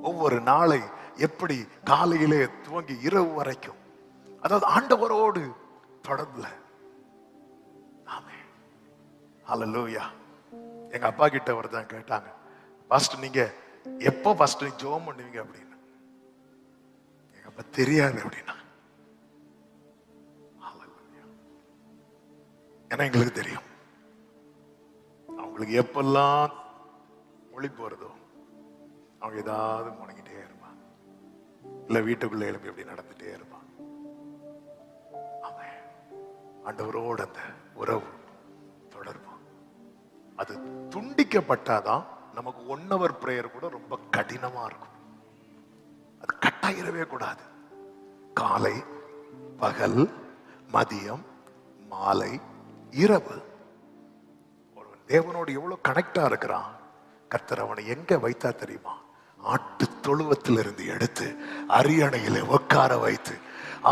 ஒவ்வொரு நாளை எப்படி காலையிலே துவங்கி இரவு வரைக்கும், அதாவது ஆண்டவரோடு தொடர்புல. ஆமென். ஹல்லேலூயா. எங்க அப்பா கிட்ட ஒருத்தன் கேட்டாங்க, பாஸ்டர் நீங்க எப்போ பாஸ்டர் ஜெபம் பண்ணுவீங்க அப்படின்னு. எங்க அப்பா தெரியாது அப்படின்னா. ஏன்னா எங்களுக்கு தெரியும் அவங்களுக்கு எப்பெல்லாம் மொழி போறதோ அவங்க ஏதாவது முடங்கிட்டே இருப்பான், இல்ல வீட்டுக்குள்ள எழுப்பி எப்படி நடந்துட்டே இருப்பான். அவன் ஆண்டவரோடு அந்த உறவு தொடர்பு அது துண்டிக்கப்பட்டாதான் நமக்கு 1 hour பிரேயர் கூட ரொம்ப கடினமா இருக்கும். அது கட்டாயிரவே கூடாது. காலை, பகல், மதியம், மாலை, இரவு ஒருவன் தேவனோடு எவ்வளவு கனெக்டா இருக்கிறான். கர்த்தர் அவனை எங்க வைத்தா தெரியுமா? ஆட்டு தொழுவத்திலிருந்து எடுத்து அரியணையில உட்கார வைத்து.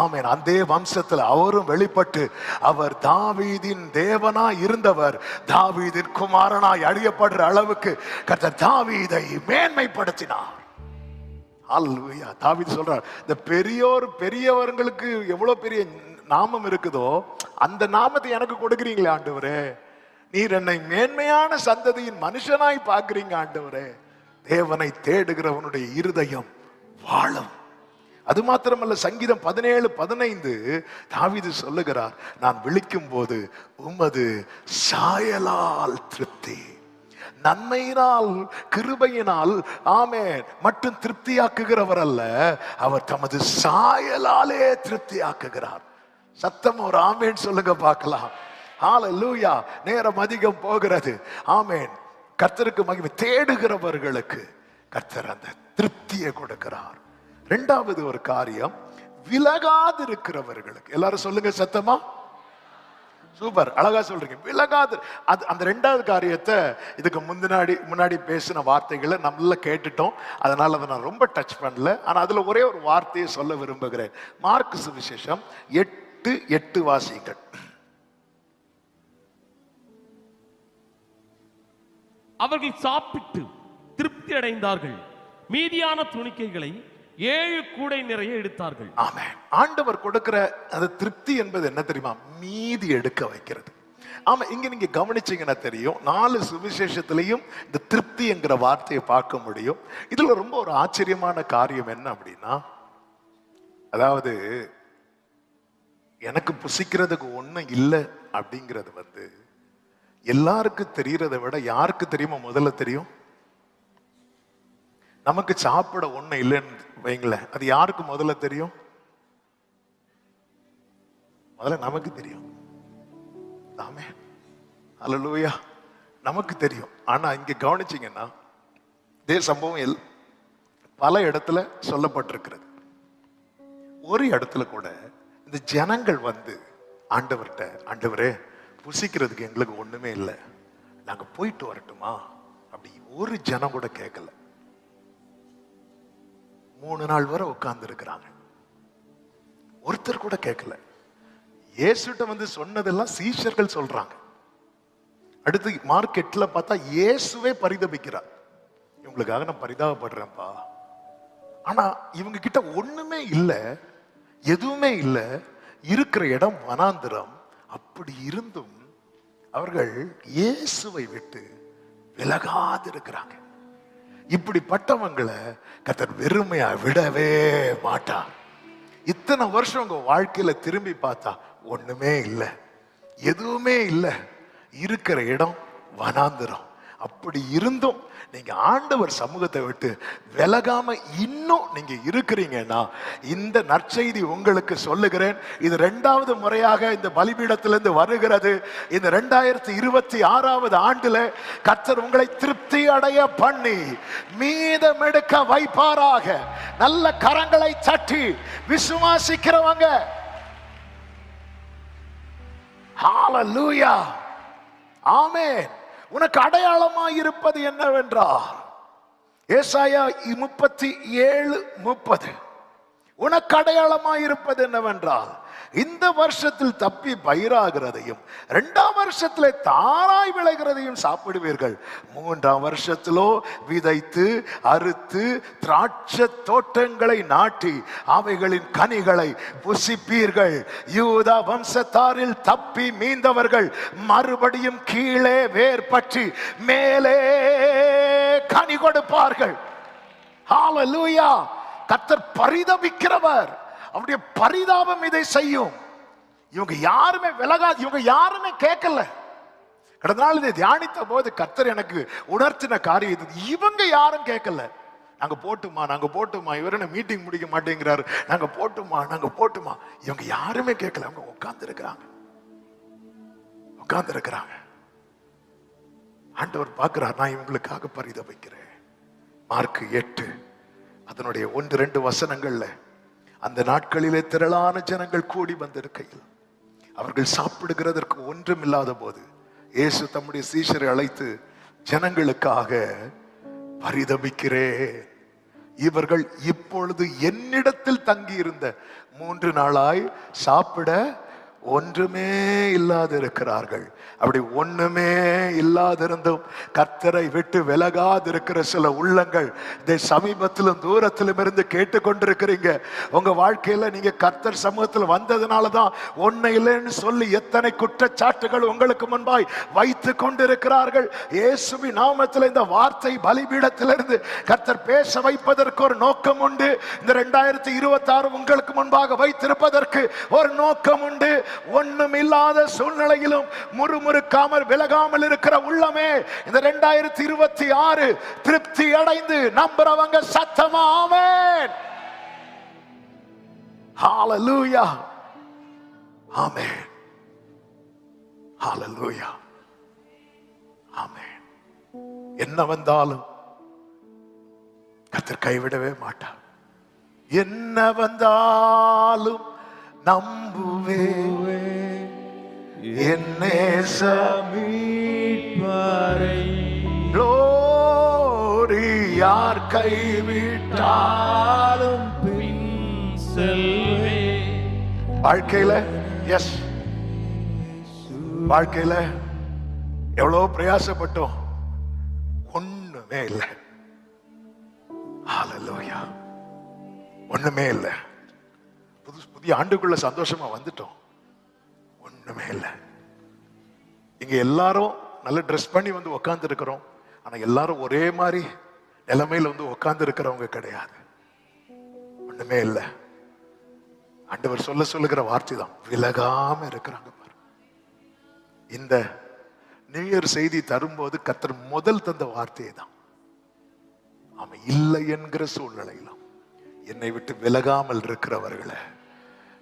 ஆமென். அந்த வம்சத்துல அவரும் வெளிப்பட்டு அவர் தாவீதின் தேவனா இருந்தவர் தாவீதின் குமாரனாய் அழியப்படுற அளவுக்கு கர்த்தர் தாவீதை மேன்மைப்படுத்தினார். ஹல்லேலூயா. தாவீது சொல்றார், இந்த பெரியவர்களுக்கு எவ்வளவு பெரிய நாமம் இருக்குதோ அந்த நாமத்தை எனக்கு கொடுக்குறீங்களே ஆண்டவரே, நீர் என்னை மேன்மையான சந்ததியின் மனுஷனாய் பார்க்கிறீங்க ஆண்டவரே. தேவனை தேடுகிறவனுடைய இருதயம் வாழும். அது மாத்திரமல்ல, சங்கீதம் 17:15 தாவீது சொல்லுகிறார், நான் விழிக்கும் போது உமது சாயலால் திருப்தி. நன்மையினால் கிருபையினால் ஆமென் மட்டும் திருப்தியாக்குகிறவர் அல்ல, அவர் தமது சாயலாலே திருப்தியாக்குகிறார். சத்தம் ஒரு ஆமென் சொல்லுங்க பார்க்கலாம். ஹல்லேலூயா. நேரம் அதிகம் போகிறது. ஆமென். கர்த்தருக்கு மகிமை. தேடுகிறவர்களுக்கு கர்த்தர் அந்த திருப்தியை கொடுக்கிறார். 2வது ஒரு காரியம், விலகாதிருக்கிறவர்களுக்கு. எல்லாரும் சொல்லுங்க சத்தமா. சூப்பர், அழகா சொல்றீங்க. விலகாது. அது அந்த ரெண்டாவது காரியத்தை இதுக்கு முன்னாடி பேசின வார்த்தைகளை நம்மள கேட்டுட்டோம். அதனால அதை நான் ரொம்ப டச் பண்ணல. ஆனா அதுல ஒரே ஒரு வார்த்தையை சொல்ல விரும்புகிறேன். மார்க் சுவிசேஷம் 8:8 வாசிங்கள். அவர்கள் சாப்பிட்டு திருப்தி அடைந்தார்கள். மீதியான துணிக்கைகளை 7 கூடை நிறைய எடுத்தார்கள். ஆமென். ஆண்டவர் கொடுக்கிற அந்த திருப்தி என்பது என்ன தெரியுமா? மீதி எடுக்க வைக்கிறது. ஆமா, இங்க நீங்க கவனிச்சீங்கன்னா தெரியும், 4 சுவிசேஷத்திலையும் இந்த திருப்தி என்கிற வார்த்தையை பார்க்க முடியும். இதுல ரொம்ப ஒரு ஆச்சரியமான காரியம் என்ன அப்படின்னா, அதாவது எனக்கு புசிக்கிறதுக்கு ஒண்ணும் இல்லை அப்படிங்கிறது எல்லாருக்கும் தெரியறதை விட யாருக்கு தெரியுமா முதல்ல தெரியும்? நமக்கு சாப்பிட ஒண்ணு இல்லைன்னு வைங்களேன், அது யாருக்கு முதல்ல தெரியும்? முதல்ல நமக்கு தெரியும். ஆமே, அல்லேலூயா, நமக்கு தெரியும். ஆனா இங்க கவனிச்சீங்கன்னா இதே சம்பவம் பல இடத்துல சொல்லப்பட்டிருக்கிறது. ஒரு இடத்துல கூட இந்த ஜனங்கள் ஆண்டவர்கிட்ட, ஆண்டவரே புசிக்கிறதுக்கு எங்களுக்கு ஒண்ணுமே இல்லை, நாங்க போயிட்டு வரட்டுமா அப்படி ஒரு ஜனம் கூட கேட்கல. 3 நாள் வரை உட்கார்ந்து இருக்கிறாங்க, ஒருத்தர் கூட கேட்கல. இயேசுட்ட சொன்னதெல்லாம் சீஷர்கள் சொல்றாங்க. அடுத்து மார்க் 8ல பார்த்தா இயேசுவே பரிதபிக்கிறார், இவங்களுக்காக நான் பரிதாபப்படுறேன்ப்பா. ஆனா இவங்க கிட்ட ஒண்ணுமே இல்லை, எதுவுமே இல்லை, இருக்கிற இடம் வனாந்திரம். அப்படி இருந்தும் அவர்கள் இயேசுவை விட்டு விலகாது இருக்கிறாங்க. இப்படிப்பட்டவங்களை கர்த்தர் வெறுமையா விடவே மாட்டார். இத்தனை வருஷம் உங்க வாழ்க்கையில திரும்பி பார்த்தா ஒண்ணுமே இல்லை, எதுவுமே இல்லை, இருக்கிற இடம் வனாந்திரம். அப்படி இருந்தும் நீங்க ஆண்டவர் சமூகத்தை விட்டு விலகாம இன்னும் நீங்க இருக்கிறீங்கன்னா இந்த நற்செய்தி உங்களுக்கு சொல்லுகிறேன். இது 2வது முறையாக இந்த பலிபீடத்திலிருந்து வருகிறது. இந்த 2026வது ஆண்டுல கர்த்தர் உங்களை திருப்தி அடைய பண்ணி மீதமெடுக்க வைப்பாராக. நல்ல கரங்களை தட்டி விசுவாசிக்கிறவங்க ஹல்லேலூயா, ஆமென். உனக்கு அடையாளமாய் இருப்பது என்னவென்றால் ஏசாயா 37:30 உனக்கு அடையாளமாய் இருப்பது என்னவென்றால் இந்த வருஷத்தில் தப்பி பயிராகிறதையும் 2ஆம் வருஷத்திலே தாராய் விளைகிறதையும் சாப்பிடுவீர்கள். 3ஆம் வருஷத்திலோ விதைத்து அறுத்து திராட்சை தோட்டங்களை நாட்டி அவைகளின் கனிகளை புசிப்பீர்கள். யூதா வம்சத்தாரில் தப்பி மீந்தவர்கள் மறுபடியும் கீழே வேர் பற்றி மேலே கனி கொடுப்பார்கள். ஹல்லேலூயா. கர்த்தர் பரிதபிக்கிறவர், அவருடைய பரிதாபம் இதை செய்யும். இவங்க யாருமே விலகாது, இவங்க யாருமே கேட்கல. கடந்த நாள் இதை தியானித்த போது கர்த்தர் எனக்கு உணர்த்தின காரியம், இவங்க யாரும் கேட்கல. நாங்க போட்டுமா, இவரு மீட்டிங் முடிக்க மாட்டேங்கிறாரு, நாங்க போட்டுமா. இவங்க யாருமே கேட்கல, அவங்க உட்கார்ந்து இருக்கிறாங்க. ஆண்டவர் பார்க்கிறார், நான் இவங்களுக்காக பரிதபிக்கிறேன். மார்க் 8 அதனுடைய 1-2 வசனங்கள்ல அந்த நாட்களிலே திரளான ஜனங்கள் கூடி வந்திருக்கையில் அவர்கள் சாப்பிடுகிறதற்கு ஒன்றுமில்லாத போது இயேசு தம்முடைய சீஷரை அழைத்து, ஜனங்களுக்காக பரிதபிக்கிறேன், இவர்கள் இப்பொழுது என்னிடத்தில் தங்கி இருந்த 3 நாளாய் சாப்பிட ஒன்றுமே இல்லாதிருக்கிறார்கள். அப்படி ஒண்ணுமே இல்லாதிருந்தும் கர்த்தரை விட்டு விலகாதிருக்கிற சில உள்ளங்கள் இதை சமீபத்திலும் தூரத்திலும் இருந்து கேட்டுக்கொண்டிருக்கிறீங்க. உங்க வாழ்க்கையில நீங்க கர்த்தர் சமூகத்தில் வந்ததுனாலதான் ஒண்ணு இல்லைன்னு சொல்லி எத்தனை குற்றச்சாட்டுகள் உங்களுக்கு முன்பாய் வைத்து கொண்டிருக்கிறார்கள். இயேசுவின் நாமத்தில் இந்த வார்த்தை பலிபீடத்திலிருந்து கர்த்தர் பேச வைப்பதற்கு ஒரு நோக்கம் உண்டு. இந்த 2026 உங்களுக்கு முன்பாக வைத்திருப்பதற்கு ஒரு நோக்கம் உண்டு. ஒண்ணும் இல்லாத சூழ்நிலையிலும் முறுமுறுக்காமல் விலகாமல் இருக்கிற உள்ளமே இந்த 2026 திருப்தி அடைந்து நம்புறவங்க சத்தமா ஆமென். ஹல்லேலூயா, ஆமென், ஹல்லேலூயா, ஆமென். என்ன வந்தாலும் கர்த்தர் கைவிடவே மாட்டார். என்ன வந்தாலும் நம்புவே என் நேச மீட்பரை glory யார் கைவிட்டாலும் பின் செல்வே. வாழ்க்கையில எஸ், வாழ்க்கையில எவ்வளவு பிரயாசப்பட்டோம், ஒண்ணுமே இல்லை. ஹல்லேலூயா, ஒண்ணுமே இல்லை. புதிய ஆண்டுக்குள்ள சந்தோஷமா வந்துட்டோம், ஒண்ணுமே இல்லை. இங்க எல்லாரும் நல்ல ட்ரெஸ் பண்ணி வந்து உக்காந்து இருக்கிறோம். ஆனா எல்லாரும் ஒரே மாதிரி நிலைமையில வந்து உக்காந்து இருக்கிறவங்க கிடையாது. ஒண்ணுமே இல்லை. ஆண்டவர் சொல்லுகிற வார்த்தை தான், விலகாம இருக்கிறாங்க பாரு. இந்த நியூ இயர் செய்தி தரும்போது கர்த்தர் முதல் தந்த வார்த்தையை தான், அவன் இல்லை என்கிற சூழ்நிலையிலும் என்னை விட்டு விலகாமல் இருக்கிறவர்களை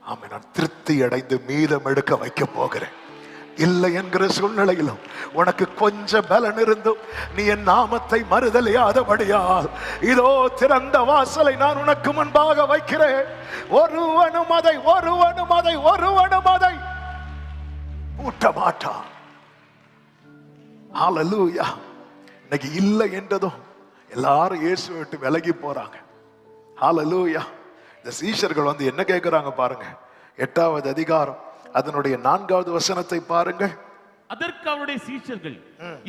ஆமென் நான் திருப்தி அடைந்து மீதம் எடுக்க வைக்க போகிறேன். இல்லை என்கிற சூழ்நிலையிலும் உனக்கு கொஞ்சம் பலன் இருந்தும் நீ என் நாமத்தை மறுதலியாதபடியால் இதோ திறந்த வாசலை நான் உனக்கு முன்பாக வைக்கிறேன். ஒருவனும் அதை பூட்ட மாட்டான். ஹல்லேலூயா. இன்னைக்கு இல்லை என்றதும் எல்லாரும் இயேசுவை விட்டு விலகி போறாங்க. ஹல்லேலூயா. இந்த சீஷர்கள் வந்து என்ன கேட்கிறாங்க பாருங்க, 8வது அதிகாரம் அதனுடைய 4வது வசனத்தை பாருங்கள். அதற்கு அவருடைய சீஷர்கள்,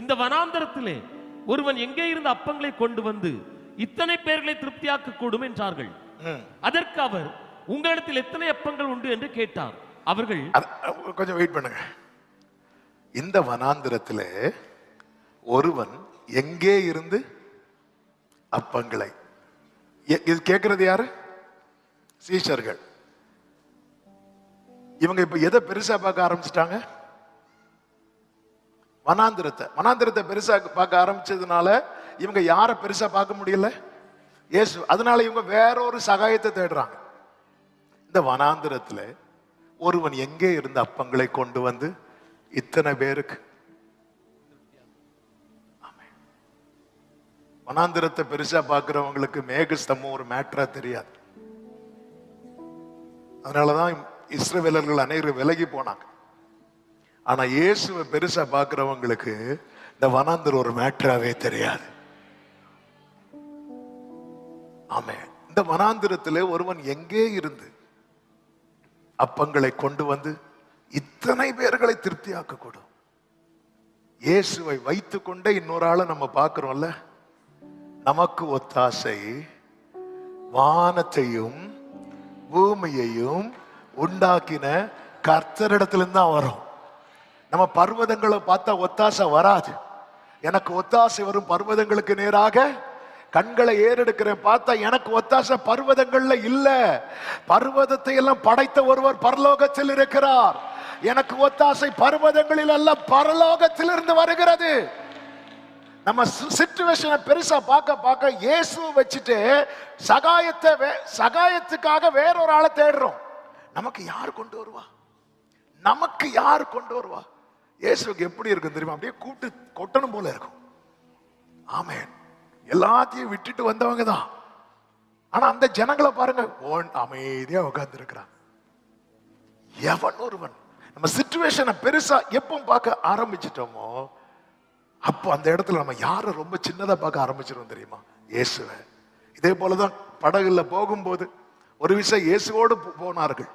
இந்த வனாந்தரத்திலே ஒருவன் எங்கே இருந்த அப்பங்களை கொண்டு வந்து இத்தனை பேர்களை திருப்தியாக்க கூடும் என்றார்கள். அதற்கு அவர், உங்களிடத்தில் எத்தனை அப்பங்கள் உண்டு என்று கேட்டார். அவர்கள், கொஞ்சம் வெயிட் பண்ணுங்க. இந்த வனாந்தரத்திலே ஒருவன் எங்கே இருந்து அப்பங்களை, இது கேட்கிறது யாரு? சீஷர்கள். இவங்க இப்ப எதை பெருசா பார்க்க ஆரம்பிச்சிட்டாங்க? வனாந்திரத்தை பெருசா பார்க்க ஆரம்பிச்சதுனால இவங்க யாரை பெருசா பார்க்க முடியல? இயேசு. அதனால இவங்க வேற ஒரு சகாயத்தை தேடுறாங்க. இந்த வனாந்திரத்துல ஒருவன் எங்கே இருந்த அப்பங்களை கொண்டு வந்து இத்தனை பேருக்கு, வனாந்திரத்தை பெருசா பார்க்கிறவங்களுக்கு மேகஸ்தம்பம் ஒரு மேட்டரா தெரியாது. அதனாலதான் இஸ்ரவேலர்கள் அனைவரும் விலகி போனாங்க. ஆனா இயேசுவை பெருசா பார்க்கிறவங்களுக்கு இந்த வனாந்திரம் ஒரு மேட்டராவே தெரியாது. ஆமே. இந்த வனாந்திரத்திலே ஒருவன் எங்கே இருந்து அப்பங்களை கொண்டு வந்து இத்தனை பேர்களை திருப்தியாக்க கூடும். இயேசுவை வைத்துக் கொண்டே இன்னொரு ஆளை நம்ம பார்க்கிறோம்ல. நமக்கு ஒத்தாசை வானத்தையும் பூமியையும் உண்டாக்கின கர்த்தரிடத்திலிருந்து தான் வரும். நம்ம பர்வதங்களை பார்த்தா ஒத்தாசை வராது. எனக்கு ஒத்தாசை வரும் பர்வதங்களுக்கு நேராக கண்களை ஏறெடுக்கிறேன். பார்த்தா எனக்கு ஒத்தாசை பர்வதங்கள்ல இல்ல. பர்வதத்தை எல்லாம் படைத்த ஒருவர் பரலோகத்தில் இருக்கிறார். எனக்கு ஒத்தாசை பர்வதங்களில் அல்ல, பரலோகத்திலிருந்து வருகிறது. நம்ம சிச்சுவேஷனை பெருசா பார்க்க இயேசு வச்சுட்டு சகாயத்துக்காக வேறொரு ஆளை தேடுறோம். நமக்கு யார் கொண்டு வருவா? நமக்கு யார் கொண்டு வருவா? இயேசுக்கு எப்படி இருக்கு தெரியுமா? அப்படியே கூட்டு கொட்டணும் போல இருக்கும். ஆமென். எல்லாத்தையும் விட்டுட்டு வந்தவங்க தான். ஆனா அந்த ஜனங்களை பாருங்க, அமைதியா உட்கார்ந்து இருக்கிறான். எவன் ஒருவன் நம்ம சிச்சுவேஷனை பெருசா எப்போ பார்க்க ஆரம்பிச்சிட்டோமோ அப்போ அந்த இடத்துல நம்ம யாரை ரொம்ப சின்னதா பார்க்க ஆரம்பிச்சிருவோம் தெரியுமா? இயேசுவை. இதே போலதான் படகுல போகும்போது ஒரு விஷயம் இயேசுவோடு போனார்கள்.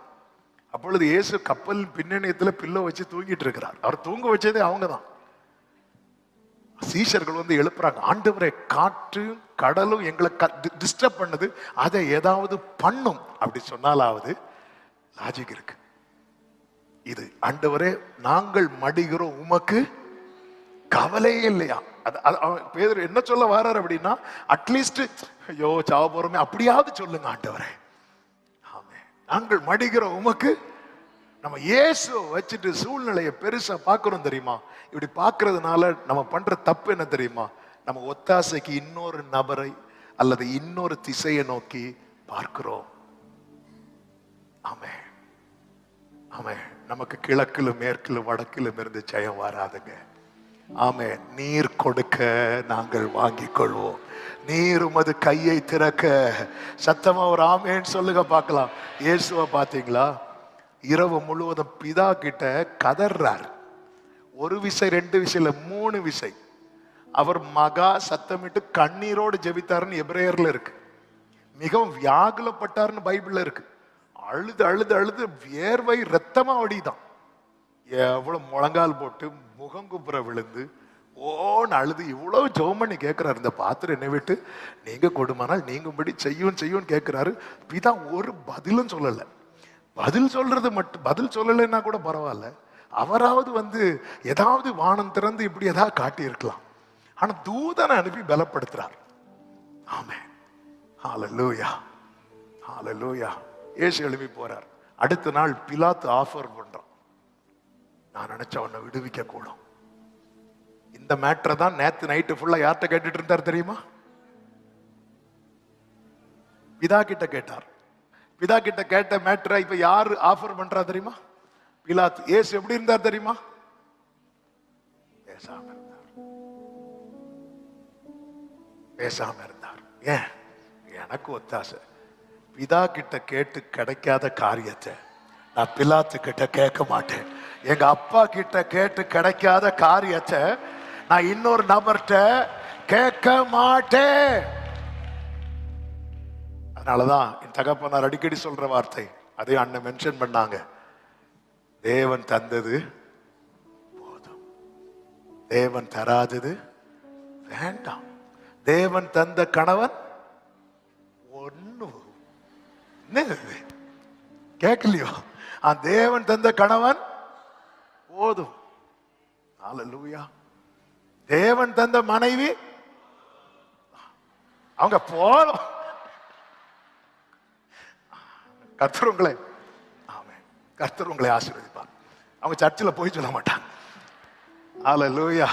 அப்பொழுது இயேசு கப்பல் பின்னணியத்துல பில்லோ வச்சு தூங்கிட்டு இருக்கிறார். அவர் தூங்க வச்சதே அவங்கதான். சீஷர்கள் வந்து எழுப்புறாங்க, ஆண்டவரே காற்று கடலும் எங்களை டிஸ்டர்ப் பண்ணுது, அதை ஏதாவது பண்ணும் அப்படி சொன்னாலாவது லாஜிக் இருக்கு. இது ஆண்டவரே நாங்கள் மடிகிறோம், உமக்கு கவலையே இல்லையா? பேதுரு என்ன சொல்ல வர்றாரு அப்படின்னா, அட்லீஸ்ட் ஐயோ சாவ போறோமே அப்படியாவது சொல்லுங்க ஆண்டவரே. ஆமே. நாங்கள் மடிகிறோம் உமக்கு. நம்ம இயேசு வச்சுட்டு சூழ்நிலையை பெருசா பார்க்கிறோம் தெரியுமா? இப்படி பார்க்கறதுனால நம்ம பண்ற தப்பு என்ன தெரியுமா? நம்ம ஒத்தாசைக்கு இன்னொரு நபரை அல்லது இன்னொரு திசையை நோக்கி பார்க்கிறோம். ஆமே ஆமே. நமக்கு கிழக்கிலும் மேற்கிலும் வடக்கிலும் இருந்து ஜெயம் வராதுங்க. ஆமே. நீர் கொடுக்க நாங்கள் வாங்கிக் கொள்வோம். நீர் உமது கையை திறக்க. சத்தமா ஒரு ஆமேன்னு சொல்லுங்க பார்க்கலாம். இயேசுவை பார்த்தீங்களா? இரவு முழுவதும் பிதா கிட்ட கதறார். ஒரு விசை, 2 விசையில 3 விசை. அவர் மகா சத்தமிட்டு கண்ணீரோடு ஜெபித்தாருன்னு எபிரேயர்ல இருக்கு. மிகவும் வியாகுலப்பட்டார்னு பைபிள்ல இருக்கு. அழுது அழுது அழுது வியர்வை ரத்தமா வடிதான். எவ்வளவு முழங்கால் போட்டு முகங்குப்புற விழுந்து ஓன்னு அழுது இவ்வளவு ஜெபம் பண்ணி கேட்கிறாரு. இந்த பாத்திரம் என்னை விட்டு நீங்க கொடுமானால் நீங்கும்படி செய்யும் கேட்கிறாரு. பிதா ஒரு பதிலும் சொல்லல. பதில் சொல்றது மட்டும், பதில் சொல்லலைன்னா கூட பரவாயில்ல, அவராவது வந்து ஏதாவது வானம் திறந்து இப்படி ஏதாவது காட்டி இருக்கலாம். ஆனா தூதனை அனுப்பி பலப்படுத்துறார். ஆமென், ஹல்லேலூயா, ஹல்லேலூயா. இயேசு எழுப்பி போறார். அடுத்த நாள் பிலாத்து ஆஃபர் பண்றான், நான் நினைச்ச உன்னை விடுவிக்க கூடும். இந்த மேட்டரை தான் நேத்து நைட்டு ஃபுல்லா யார்கிட்ட கேட்டுட்டு இருந்தார் தெரியுமா? பிதா கிட்ட கேட்டார். பிதா கிட்ட கேட்ட மேட்டரை இப்ப யாரு ஆஃபர் பண்றா தெரியுமா? பிலாத்து. இயேசு எப்படி இருந்தார் தெரியுமா? பேசாம இருந்தார், பேசாம இருந்தார். ஏன்? எனக்கு ஒத்தாசை. பிதா கிட்ட கேட்டு கிடைக்காத காரியத்தை நான் பிலாத்து கிட்ட கேட்க மாட்டேன். எங்க அப்பா கிட்ட கேட்டு கிடைக்காத காரியத்தை நான் இன்னொரு நபர்கிட்ட கேட்க மாட்டேன். அதனாலதான் என் தகப்பனார் அடிக்கடி சொல்ற வார்த்தை, அதையும் அண்ணன் மென்ஷன் பண்ணாங்க, தேவன் தந்தது போதும், தேவன் தராதது வேண்டாம். தேவன் தந்த கணவன் ஒண்ணு கேட்கலையோ, தேவன் தந்த கணவன் போதும். ஹல்லேலூயா. தேவன் தந்த மனைவி அவங்க போதும். கர்த்தர் உங்களை, ஆமென், கர்த்தர் உங்களை ஆசீர்வதிப்பார். அவங்க சர்ச்சில் போய் சொல்ல மாட்டாங்க. ஹல்லேலூயா.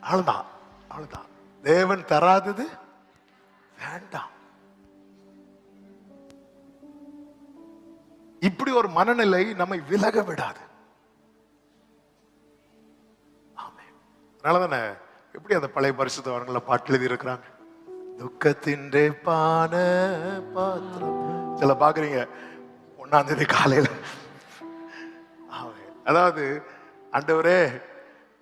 அவ்வளவுதான், அவ்வளவுதான். தேவன் தராதது வேண்டாம். இப்படி ஒரு மனநிலை நம்மை விலக விடாது. அதனாலதானே எப்படி அந்த பழைய பரிசுத்தவான்கள பாட்டு எழுதி இருக்கிறாங்க, துக்கத்தின் பான பாத்திரம். சில பாக்குறீங்க 1ஆம் தேதி காலையில, அதாவது ஆண்டவரே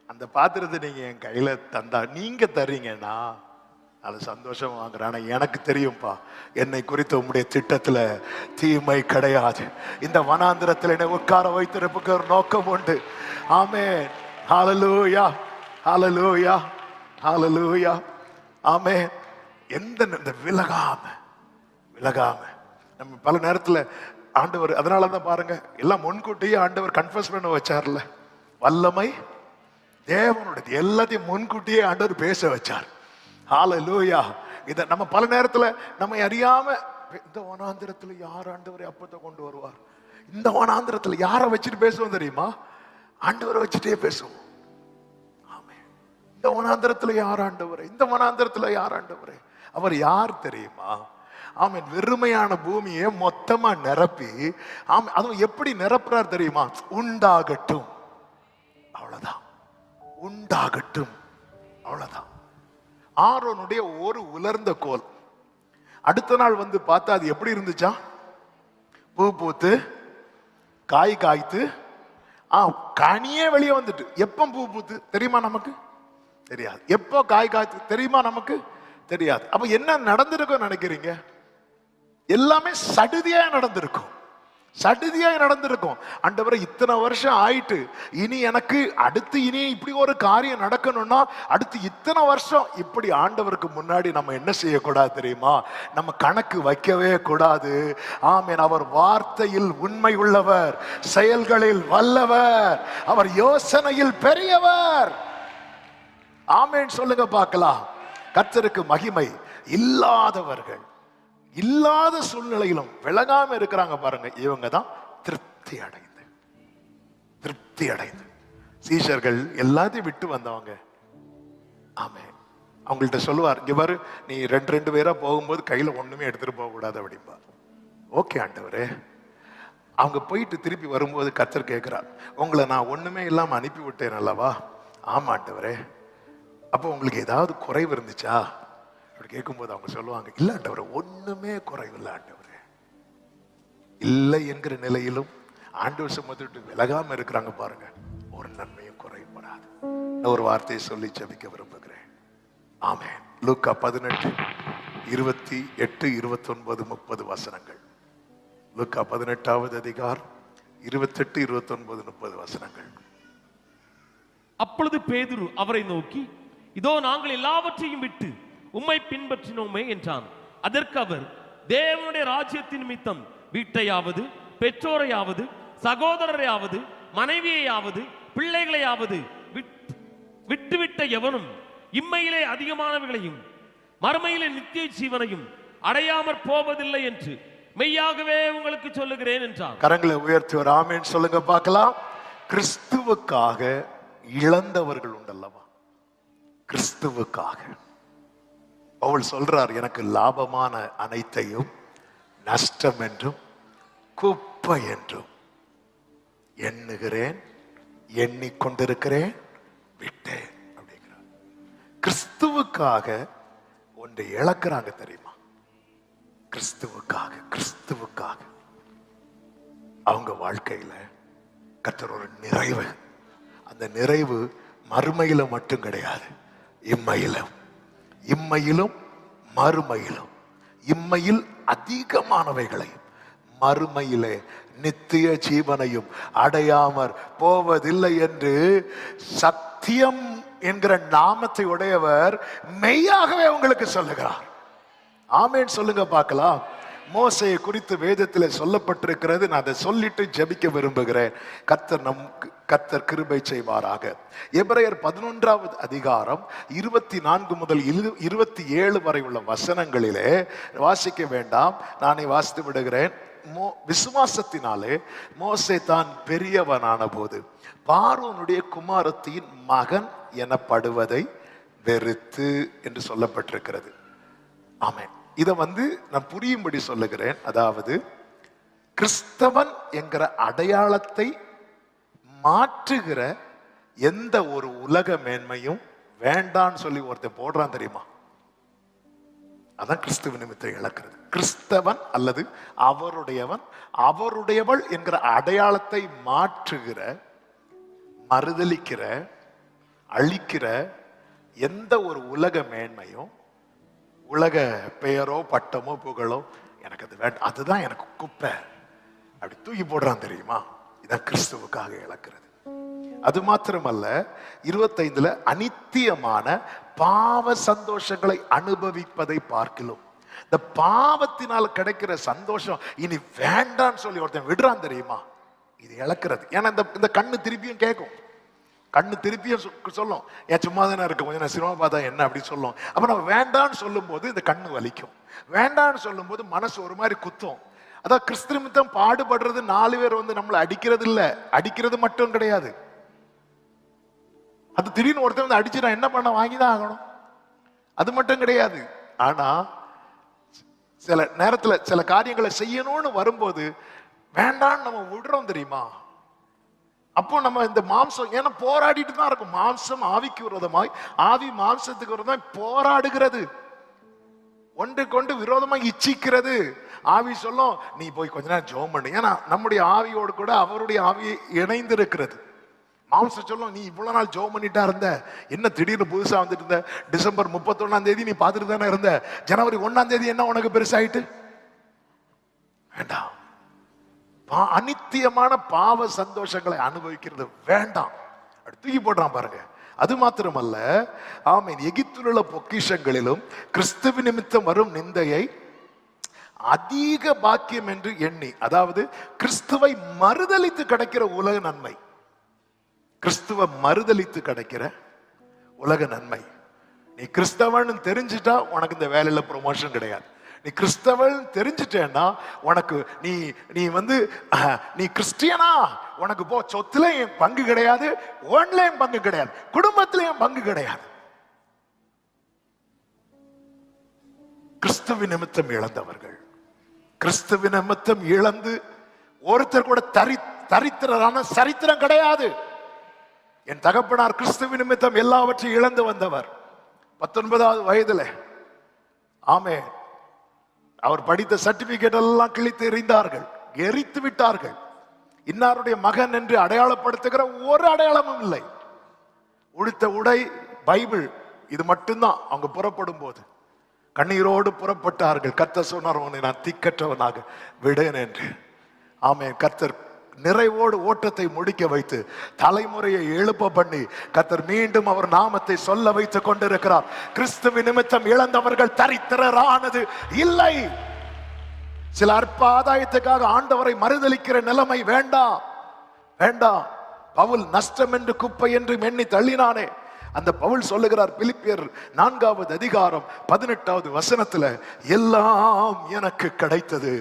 அந்த பாத்திரத்தை நீங்க என் கையில தந்தா, நீங்க தர்றீங்கன்னா அது சந்தோஷம் வாங்குறேன். ஆனா எனக்கு தெரியும்பா, என்னை குறித்த உம்முடைய திட்டத்துல தீமை கிடையாது. இந்த வனாந்திரத்தில் என்னை உட்கார வைத்திருப்புக்கு ஒரு நோக்கம் உண்டு. ஆமென், ஹல்லேலூயா, ஹல்லேலூயா, ஹல்லேலூயா, ஆமென். எந்த விலகாம நம்ம பல நேரத்துல ஆண்டவர், அதனாலதான் பாருங்க எல்லாம் முன்கூட்டியே ஆண்டவர் கன்ஃபஸ் பண்ண வச்சார்ல. வல்லமை தேவனுடைய, எல்லாத்தையும் முன்கூட்டியே ஆண்டவர் பேச வச்சார். ஹல்லேலூயா. இத நம்ம பல நேரத்துல நம்ம அறியாம, இந்த வனாந்திரத்துல யார் ஆண்டவரை அப்பத்தை கொண்டு வருவார், இந்த வனாந்திரத்துல யாரை வச்சுட்டு பேசுவோம் தெரியுமா? ஆண்டவரை வச்சுட்டே பேசுவோம். ஆமென். இந்த வனாந்திரத்துல யார் ஆண்டவரே, இந்த வனாந்திரத்துல யார் ஆண்டவரே? அவர் யார் தெரியுமா? ஆமென். வெறுமையான பூமியை மொத்தமா நிரப்பி, ஆமென், அதுவும் எப்படி நிரப்புறார் தெரியுமா? உண்டாகட்டும், அவ்வளவுதான், உண்டாகட்டும், அவ்வளவுதான். ஆரோனுடைய ஒரு உலர்ந்த கோல் அடுத்த நாள் வந்து பார்த்தா அது எப்படி இருந்துச்சா? பூ பூத்து காய் காய்த்து கனியே வெளியே வந்துட்டு. எப்ப பூ பூத்து தெரியுமா நமக்கு? தெரியாது. எப்போ காய் காய்த்து தெரியுமா நமக்கு? தெரியாது. அப்ப என்ன நடந்திருக்கும் நினைக்கிறீங்க? எல்லாமே சடுதியா நடந்திருக்கும், சடுதியா நடந்திருக்கும். ஆண்டவரே இத்தனை வருஷம் ஆயிட்டு, இனி எனக்கு அடுத்து இனி இப்படி ஒரு காரியம் நடக்கணும்னா அடுத்து இத்தனை வருஷம் இப்படி. ஆண்டவருக்கு முன்னாடி நம்ம என்ன செய்யக்கூடாது தெரியுமா? நம்ம கணக்கு வைக்கவே கூடாது. ஆமென். அவர் வார்த்தையில் உண்மை உள்ளவர், செயல்களில் வல்லவர், அவர் யோசனையில் பெரியவர். ஆமென் சொல்லுங்க பார்க்கலாம். கர்த்தருக்கு மகிமை. இல்லாதவர்கள் இல்லாத சூழ்நிலையிலும் விலகாம இருக்கிறாங்க பாருங்க, இவங்க தான் திருப்தி அடைந்து, திருப்தி அடைந்து. சீஷர்கள் எல்லாத்தையும் விட்டு வந்தவங்க. ஆமென். அவங்கள்ட்ட சொல்லுவார், இங்க பாரு, நீ 2 பேரா போகும்போது கையில ஒண்ணுமே எடுத்துட்டு போக கூடாது அப்படின்பா. ஓகே ஆண்டவரே. அவங்க போயிட்டு திருப்பி வரும்போது கர்த்தர் கேட்கிறார், உங்களை நான் ஒண்ணுமே இல்லாம அனுப்பி விட்டேன் அல்லவா? ஆமா ஆண்டவரே. அப்போ உங்களுக்கு ஏதாவது குறைவு இருந்துச்சா அப்படி கேட்கும்போது அவங்க சொல்லுவாங்க, இல்ல ஆண்டவரே, ஒண்ணுமே குறைவில்லை ஆண்டவரே. இல்லை என்கிற நிலையிலும் ஆண்டவர் சுமத்துட்டு விலகாம இருக்கிறாங்க பாருங்க, ஒரு நன்மையும் குறைபடாது. ஒரு வார்த்தையை சொல்லி ஜெபிக்க விரும்புகிறேன். ஆமென். லூக்கா 18 28 29 30 வசனங்கள். லூக்கா 18வது அதிகாரம் 28 29 30 வசனங்கள். அப்பொழுது பேதுரு அவரை நோக்கி, இதோ நாங்கள் எல்லாவற்றையும் விட்டு உம்மை பின்பற்றினோமே என்றான். அதற்கு அவர், தேவனுடைய ராஜ்யத்தின் நிமித்தம் வீட்டையாவது பெற்றோரையாவது சகோதரரையாவது மனைவியையாவது பிள்ளைகளையாவது விட்டுவிட்ட எவனும் இம்மையிலே அதிகமானவைகளையும் மறுமையிலே நித்திய ஜீவனையும் அடையாமற் போவதில்லை என்று மெய்யாகவே உங்களுக்கு சொல்லுகிறேன் என்றார். கரங்களை உயர்த்தி ஒரு ஆமென் சொல்லுங்க பார்க்கலாம். கிறிஸ்துவுக்காக இழந்தவர்கள் உண்டல்லவா, கிறிஸ்துவுக்காக அவள் சொல்றார், எனக்கு லாபமான அனைத்தையும் நஷ்டம் என்றும் குப்பை என்றும் எண்ணுகிறேன், எண்ணிக்கொண்டிருக்கிறேன், விட்டேன் அப்படிங்கிறார். கிறிஸ்துவுக்காக ஒன்றை இழக்கிறாங்க தெரியுமா? கிறிஸ்துவுக்காக அவங்க வாழ்க்கையில கர்த்தர் ஒரு நிறைவு, அந்த நிறைவு மறுமையில மட்டும் கிடையாது, இம்மையிலும் மறுமையிலும். இம்மையில் அதிகமானவைகளை, மறுமையிலே நித்திய ஜீவனையும் அடையாமற் போவதில்லை என்று சத்தியம் என்கிற நாமத்தை உடையவர் மெய்யாகவே உங்களுக்கு சொல்லுகிறார். ஆமென் சொல்லுங்க பார்க்கலாம். மோசையை குறித்து வேதத்தில் சொல்லப்பட்டிருக்கிறது. நான் அதை சொல்லிட்டு ஜெபிக்க விரும்புகிறேன். கர்த்தர் கிருபை செய்வாராக. எபிரேயர் 11வது அதிகாரம் 24 முதல் 27 வரை உள்ள வசனங்களிலே வாசிக்க வேண்டாம், நானே வாசித்து விடுகிறேன். விசுவாசத்தினாலே மோசே தான் பெரியவனான போது பார்வோனுடைய குமாரத்தின் மகன் எனப்படுவதை வெறுத்து என்று சொல்லப்பட்டிருக்கிறது. ஆமென். இதை நான் புரியும்படி சொல்லுகிறேன். அதாவது கிறிஸ்தவன் என்கிற அடையாளத்தை மாற்றுகிற எந்த ஒரு உலக மேன்மையும் வேண்டான்னு சொல்லி ஒருத்தன் போடுறான் தெரியுமா? அதான் கிறிஸ்துவ நிமித்தம் இழக்கிறது. கிறிஸ்தவன் அல்லது அவருடையவன் அவருடையவள் என்கிற அடையாளத்தை மாற்றுகிற, மறுதலிக்கிற, அழிக்கிற எந்த ஒரு உலக மேன்மையும், உலக பெயரோ பட்டமோ புகழோ எனக்கு அது வேண்டாம், அதுதான் எனக்கு குப்பை அப்படி தூக்கி போடுறான் தெரியுமா? இதான் கிறிஸ்துவுக்காக இழக்கிறது. அது மாத்திரமல்ல, 25ல அனித்தியமான பாவ சந்தோஷங்களை அனுபவிப்பதை பார்க்கலாம். இந்த பாவத்தினால் கிடைக்கிற சந்தோஷம் இனி வேண்டான்னு சொல்லி ஒருத்தன் விடுறான் தெரியுமா? இது இழக்கிறது. ஏன்னா இந்த கண்ணு திருப்பியும் கேட்கும், கண்ணு திருப்பியும் சொல்லும், ஏன் சும்மா தானே இருக்கும், கொஞ்சம் நான் சினிமா பார்த்தா என்ன அப்படின்னு சொல்லும். அப்ப நம்ம வேண்டான்னு சொல்லும் போது இந்த கண்ணு வலிக்கும், வேண்டான்னு சொல்லும் போது மனசு ஒரு மாதிரி குத்தும். அதான் கிறிஸ்து நிமித்தம் பாடுபடுறது 4 பேர் நம்மளை அடிக்கிறது இல்ல, அடிக்கிறது மட்டும் கிடையாது. அது திடீர்னு ஒருத்தர் அடிச்சு நான் என்ன பண்ண வாங்கிதான் ஆகணும், அது மட்டும் கிடையாது. ஆனா சில நேரத்துல சில காரியங்களை செய்யணும்னு வரும்போது வேண்டான்னு நம்ம விடுறோம் தெரியுமா? அப்போ நம்ம இந்த மாம்சம், ஏன்னா போராடிட்டு தான் இருக்கும். மாம்சம் ஆவிக்கு விரோதமாய், ஆவி மாம்சத்துக்கு விரோதமாய் போராடுகிறது, ஒன்று கொண்டு விரோதமாய் இச்சிக்கிறது. ஆவி சொல்லும், நீ போய் கொஞ்ச நேரம் ஜெபம் பண்ணு. ஏன்னா நம்முடைய ஆவியோடு கூட அவருடைய ஆவி இணைந்து இருக்கிறது. மாம்சம் சொல்லும், நீ இவ்வளவு நாள் ஜெபம் பண்ணிட்டா இருந்த, என்ன திடீர்னு புதுசா வந்துட்டு இருந்த, டிசம்பர் 31ஆம் தேதி நீ பார்த்துட்டு தானே இருந்த, ஜனவரி 1ஆம் தேதி என்ன உனக்கு பெருசாயிட்டு? வேண்டாம். அனித்தியமான பாவ சந்தோஷங்களை அனுபவிக்கிறது வேண்டாம், தூக்கி போடுறான் பாருங்க. அது மாத்திரமல்ல, ஆமீன், எகிப்தில் உள்ள பொக்கிஷங்களிலும் கிறிஸ்துவ நிமித்தம் வரும் நிந்தையை அதிக பாக்கியம் என்று எண்ணி, அதாவது கிறிஸ்துவை மறுதலித்து கிடைக்கிற உலக நன்மை, கிறிஸ்துவ மறுதலித்து கிடைக்கிற உலக நன்மை. நீ கிறிஸ்தவன் தெரிஞ்சுட்டா உனக்கு இந்த வேலையில ப்ரொமோஷன் கிடையாது. நீ கிறிஸ்தவன் தெரிஞ்சுட்டேன்னா உனக்கு நீ நீ கிறிஸ்டியனா, உனக்கு போ சொத்துலயும் பங்கு கிடையாது, ஓன்லயும் பங்கு கிடையாது, குடும்பத்திலையும் பங்கு கிடையாது. கிறிஸ்துவ நிமித்தம் இழந்தவர்கள், கிறிஸ்துவ நிமித்தம் இழந்து ஒருத்தர் கூட தரித்திரரான சரித்திரம் கிடையாது. என் தகப்பனார் கிறிஸ்துவ நிமித்தம் எல்லாவற்றையும் இழந்து வந்தவர். 19வது வயதுல, ஆமே, அவர் படித்த சர்டிபிகேட் எல்லாம் கிழித்து எறிந்தார்கள், எரித்து விட்டார்கள். இன்னாருடைய மகன் என்று அடையாளப்படுத்துகிற ஒரு அடையாளமும் இல்லை. உடுத்த உடை பைபிள், இது மட்டும்தான். அவங்க புறப்படும் போது கண்ணீரோடு புறப்பட்டார்கள். கர்த்தர் சொன்னார், உன்னை நான் திக்கற்றவனாக விடேன் என்று. ஆமென். கர்த்தர் நிறைவோடு ஓட்டத்தை முடிக்க வைத்து தலைமுறையை எழுப்ப பண்ணி கர்த்தர் மீண்டும் அவர் நாமத்தை சொல்ல வைத்துக் கொண்டிருக்கிறார். கிறிஸ்துவின் நிமித்தம் இழந்தவர்கள் தரித்திரரானது இல்லை. சில அற்ப ஆதாயத்துக்காக ஆண்டவரை மறுதலிக்கிற நிலைமை வேண்டாம், வேண்டாம். பவுல் நஷ்டம் என்று குப்பை என்று எண்ணி தள்ளினானே, அந்த பவுல் சொல்லுகிறார் பிலிப்பியர் 4வது அதிகாரம் 18வது வசனத்துல, எல்லாம் எனக்கு கிடைத்தது,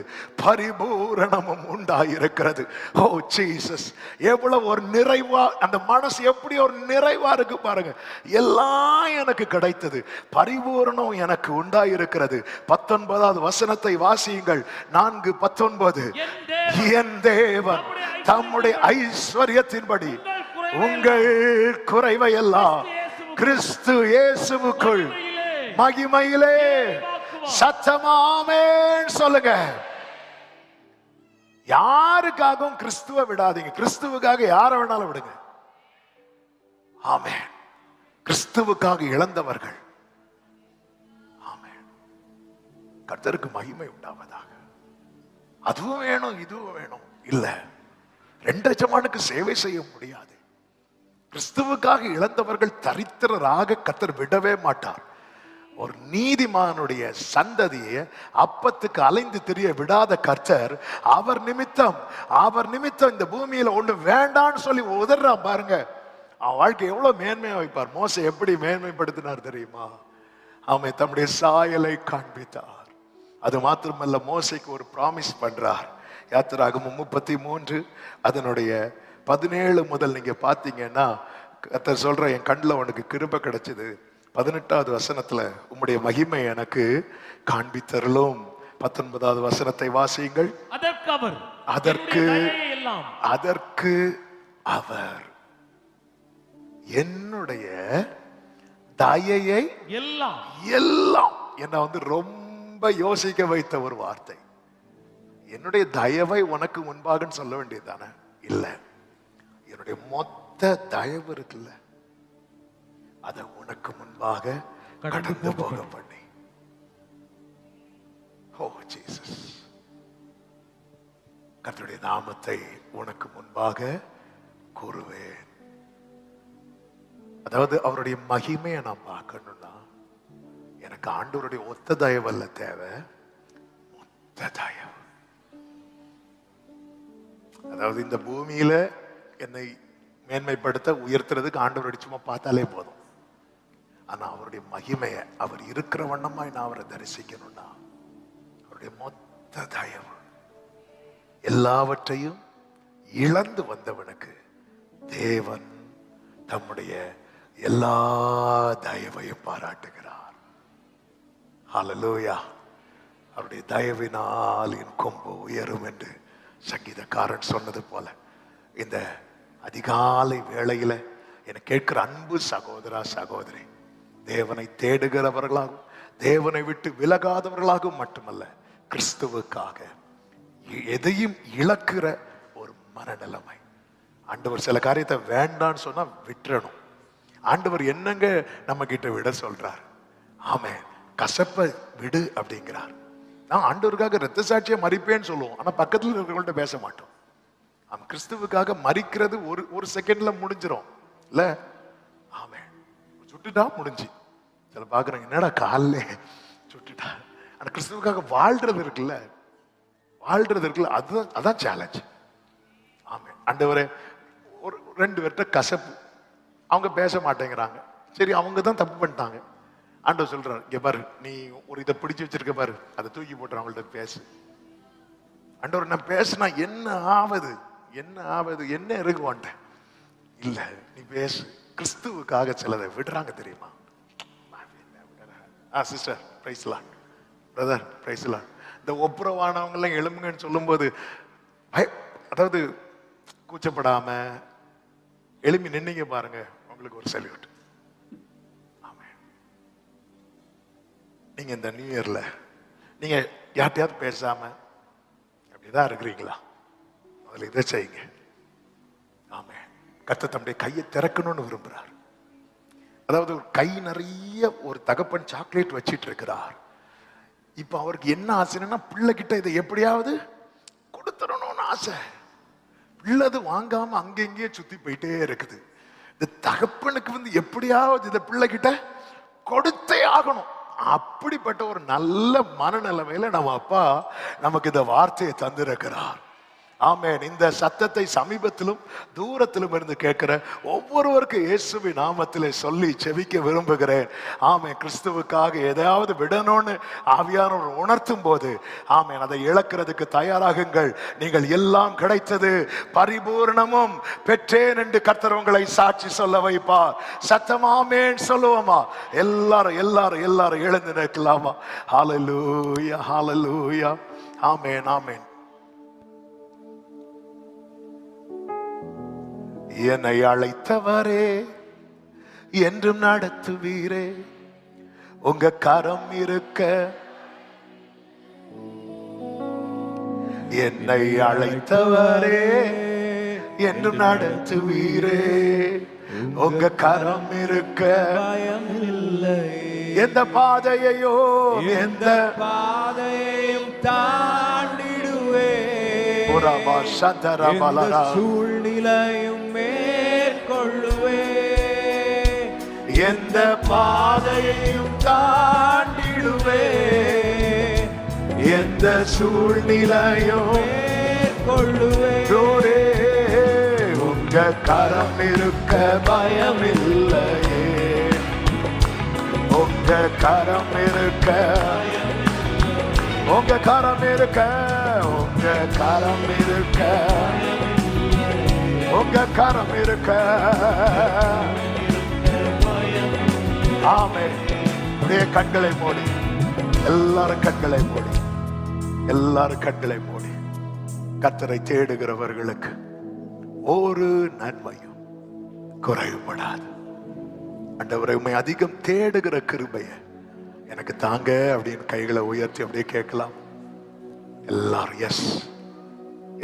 பரிபூரணமும் உண்டாயிருக்கிறது. ஓ ஜீசஸ், எவ்வளவு ஒரு நிறைவா, அந்த மனசு எப்படி ஒரு நிறைவா இருக்கு பாருங்க. எல்லாம் எனக்கு கிடைத்தது, பரிபூரணம் எனக்கு உண்டாயிருக்கிறது. 19வது வசனத்தை வாசியுங்கள். 4:19, என் தேவன் தம்முடைய ஐஸ்வர்யத்தின்படி உங்கள் குறைவை எல்லாம் கிறிஸ்து இயேசுவுக்குள் மகிமையிலே சத்தமாமென் சொல்லுங்க. யாருக்காகவும் கிறிஸ்துவ விடாதீங்க, கிறிஸ்துவுக்காக யாரை வேணாலும் விடுங்க. ஆமென். கிறிஸ்துவுக்காக இழந்தவர்கள், ஆமென். கர்த்தருக்கு மகிமை உண்டாவதாக. அதுவும் வேணும் இதுவும் வேணும் இல்ல, ரெண்டு எஜமானுக்கு சேவை செய்ய முடியாது. கிறிஸ்துவுக்காக இழந்தவர்கள் தரித்திரராக கர்த்தர் விடவே மாட்டார். ஒரு நீதிமானுடைய சந்ததியை அப்பத்துக்கு அலைந்து திரிய விடாத கர்த்தர் அவர் நிமித்தம் இந்த பூமியில ஒண்ணு வேண்டான்னு சொல்லி உதறான் பாருங்க. அவன் வாழ்க்கை எவ்வளவு மேன்மையா வைப்பார். மோசே எப்படி மேன்மைப்படுத்தினார் தெரியுமா? அவன் தம்முடைய சாயலை காண்பித்தார். அது மாத்திரமல்ல, மோசைக்கு ஒரு ப்ராமிஸ் பண்றார். யாத்திராகமம் 33 அதனுடைய 17 முதல் நீங்க பாத்தீங்கன்னா கர்த்தர் சொல்ற, என் கண்ணுல உனக்கு கிருபை கிடைச்சது. 18வது வசனத்துல, உம்முடைய மகிமை எனக்கு காண்பித்தருளும். 19வது வசனத்தை வாசியுங்கள். அதற்கு அவர் என்னுடைய தயையை எல்லாம் என்ன ரொம்ப யோசிக்க வைத்த ஒரு வார்த்தை. என்னுடைய தயவை உனக்கு முன்பாக சொல்ல வேண்டியதுதானே? இல்ல, என்னுடைய மொத்த தயவு இருக்குல்ல, அதை உனக்கு முன்பாக கடந்து போக பண்ணி. ஓ ஜீசஸ், கர்த்தருடைய நாமத்தை உனக்கு முன்பாக கூறுவேன். அதாவது அவருடைய மகிமையை நான் பார்க்கணும்னா எனக்கு ஆண்டவருடைய ஒத்த தயவல்ல தேவை, மொத்த தயவு. அதாவது இந்த பூமியில என்னை மேன்மைப்படுத்த உயர்த்துறதுக்கு ஆண்டவருடைய சும்மா பார்த்தாலே போதும். ஆனா அவருடைய மகிமையை, அவர் இருக்கிற வண்ணமாய் நான் அவரை தரிசிக்கணும்னா அவருடைய மொத்த தயவு. எல்லாவற்றையும் இழந்து வந்தவனுக்கு தேவன் தம்முடைய எல்லா தயவையும் பாராட்டுகிறார். ஹல்லேலூயா. அவருடைய தயவினால் என் கொம்பு உயரும் என்று சங்கீதக்காரன் சொன்னது போல, இந்த அதிகாலை வேளையில என்னை கேட்கிற அன்பு சகோதரா சகோதரி, தேவனை தேடுகிறவர்களாகவும் தேவனை விட்டு விலகாதவர்களாகவும் மட்டுமல்ல, கிறிஸ்துவுக்காக எதையும் இழக்கிற ஒரு மனநிலைமை. ஆண்டவர் சில காரியத்தை வேண்டான்னு சொன்னா விட்டுறணும். ஆண்டவர் என்னங்க நம்ம கிட்ட விட சொல்றார்? ஆமென். கசப்பை விடு அப்படிங்கிறார். நான் ஆண்டவருக்காக இரத்த சாட்சியை மறிப்பேன்னு சொல்லுவோம், ஆனா பக்கத்துல இருக்கிறவங்கள்ட்ட பேச மாட்டோம். அவன் கிறிஸ்துவுக்காக மறிக்கிறது ஒரு செகண்ட்ல முடிஞ்சிடும் இல்ல? ஆமென். சுட்டுட்டா முடிஞ்சு. சில பாக்குறாங்க, என்னடா காலில் சுட்டுட்டா. ஆனா கிறிஸ்துவுக்காக வாழ்றது இருக்குல்ல, அதான் சேலஞ்ச். ஆமென். ஆண்டவரே, ஒரு 2 பேர்கிட்ட கசப்பு, அவங்க பேச மாட்டேங்கிறாங்க. சரி, அவங்க தான் தப்பு பண்ணிட்டாங்க. ஆண்டவர் சொல்றாரு, இங்க பாரு, நீ ஒரு இதை பிடிச்சு வச்சிருக்க பாரு, அதை தூக்கி போட்டு அவங்கள்ட்ட பேசு. ஆண்டவர், நான் பேசுனா என்ன ஆவது, என்ன இருக்குவான்ட்ட? இல்ல, நீ பேசு. கிறிஸ்துவுக்காக சிலதை விடுறாங்க தெரியுமா? Sister praise Lord, brother price Lord. இந்த ஒப்புரவானவங்க எல்லாம் எழும்புங்கன்னு சொல்லும் போது, அதாவது கூச்சப்படாம எழுப்பி நின்னீங்க பாருங்க, உங்களுக்கு ஒரு சல்யூட். நீங்க இந்த நியூ இயர்ல நீங்க யார்ட்டையாவது பேசாம அப்படிதான் இருக்கிறீங்களா? அதுல இதை செய்யுங்க. ஆமே, கர்த்தர் தம்முடைய கையை திறக்கணும்னு விரும்புறார். அதாவது கை நிறைய ஒரு தகப்பன் சாக்லேட் வச்சிட்டு இருக்கிறார். இப்ப அவருக்கு என்ன ஆசைன்னா பிள்ளை கிட்ட இதை எப்படியாவது கொடுத்துடணும்னு ஆசை. பிள்ளை வாங்காம அங்க இங்கேயே சுத்தி போயிட்டே இருக்குது. இந்த தகப்பனுக்கு எப்படியாவது இதை பிள்ளை கிட்ட கொடுத்தே ஆகணும். அப்படிப்பட்ட ஒரு நல்ல மனநிலைமையில நம்ம அப்பா நமக்கு இந்த வார்த்தையை தந்திருக்கிறார். ஆமென். இந்த சத்தத்தை சமீபத்திலும் தூரத்திலும் இருந்து கேட்கிற ஒவ்வொருவருக்கும் இயேசுவின் நாமத்திலே சொல்லி செபிக்க விரும்புகிறேன். ஆமென். கிறிஸ்துவுக்காக எதையாவது விடணும்னு ஆவியானவர் உணர்த்தும் போது ஆமென், அதை இழக்கிறதுக்கு தயாராகுங்கள். நீங்கள் எல்லாம் கிடைத்தது பரிபூர்ணமும் பெற்றேன் என்று கர்த்தர் உங்களை சாட்சி சொல்ல வைப்பார். சத்தமாமேன் சொல்லுவோமா? எல்லாரும் எல்லாரும் எல்லாரும் எழுந்து நிற்கலாமா? ஹல்லேலூயா, ஹல்லேலூயா. ஆமென், ஆமென். என்னை அழைத்தவரே என்றும் நடத்துவீரே, உங்க கரம் இருக்க. என்னை அழைத்தவரே என்றும் நடத்துவீரே, உங்க கரம் இருக்க. எந்த பாதையோ எந்த பாதையும் தாண்டிடுவே, சூழ்நிலையும் மேற்கொள்ளுவே. எந்த பாதையையும் தாண்டிடுவே, எந்த சூழ்நிலையும் மேற்கொள்ளுவே. உங்க கரம் இருக்க பயமில்லையே, உங்க கரம் இருக்க, உங்க கரம் இருக்க, உங்க கரம் இருக்க, உங்க கரம் இருக்க. ஆமென். அப்படியே கண்களை மூடி, எல்லாரும் கண்களை மூடி, எல்லாரும் கண்களை மூடி. கர்த்தரை தேடுகிறவர்களுக்கு ஒரு நன்மையும் குறைவுபடாது. ஆண்டவரை உம்மை அதிகம் தேடுகிற கிருபையை எனக்கு தாங்க அப்படின்னு கைகளை உயர்த்தி அப்படியே கேட்கலாம். எல்லாரும் எஸ்,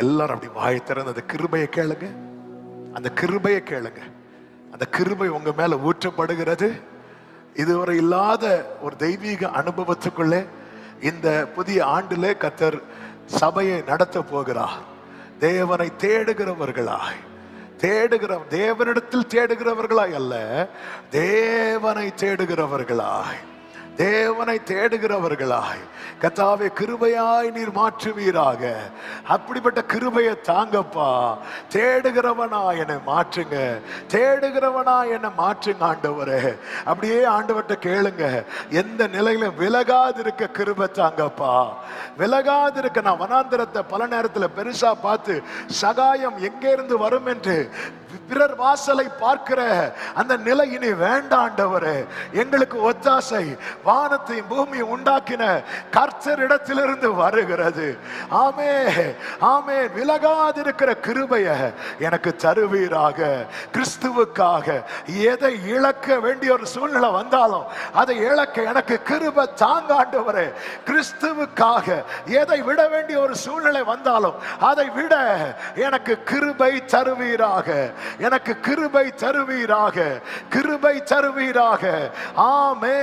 எல்லாரும் அப்படி வாயை திறந்து அந்த கிருபையை கேளுங்க. அந்த கிருபையை கேளுங்க. அந்த கிருபை உங்க மேல ஊற்றப்படுகிறது. இதுவரை இல்லாத ஒரு தெய்வீக அனுபவத்துக்குள்ளே இந்த புதிய ஆண்டிலே கர்த்தர் சபையை நடத்த போகிறார். தேவனை தேடுகிறவர்களாய், தேவனிடத்தில் தேடுகிறவர்களாய் அல்ல, தேவனை தேடுகிறவர்களாய், தேவனை தேடுகிறவர்களாய். கர்த்தாவே, கிருபையாய் நீர் மாற்றுவீராக. அப்படிப்பட்ட கிருபையை தாங்கப்பா. தேடுகிறவனா என்னை மாற்றுங்க, தேடுகிறவனா என்னை மாற்றுங்க ஆண்டவரே. அப்படியே ஆண்டவர்கிட்ட கேளுங்க. எந்த நிலையிலும் விலகாதிருக்க கிருபை தாங்கப்பா, விலகாதிருக்க. நான் வனாந்திரத்தை பல நேரத்தில் பெருசா பார்த்து சகாயம் எங்கே இருந்து வரும் என்று பிறர் வாசலை பார்க்கிற அந்த நிலை இனி வேண்டாண்டவரே. எங்களுக்கு ஒத்தாசை வானத்தையும் பூமியை உண்டாக்கின கர்த்தரிடத்திலிருந்து வருகிறது. ஆமே, ஆமே. விலகாதிருக்கிற கிருபைய எனக்கு தருவீராக. கிறிஸ்துவுக்காக எதை இழக்க வேண்டிய ஒரு சூழ்நிலை வந்தாலும் அதை இழக்க எனக்கு கிருபை தாங்க ஆண்டவரே. கிறிஸ்துவுக்காக எதை விட வேண்டிய ஒரு சூழ்நிலை வந்தாலும் அதை விட எனக்கு கிருபை தருவீராக, எனக்கு கிருபை தருவீராக, கிருபை தருவீராக. ஆமே.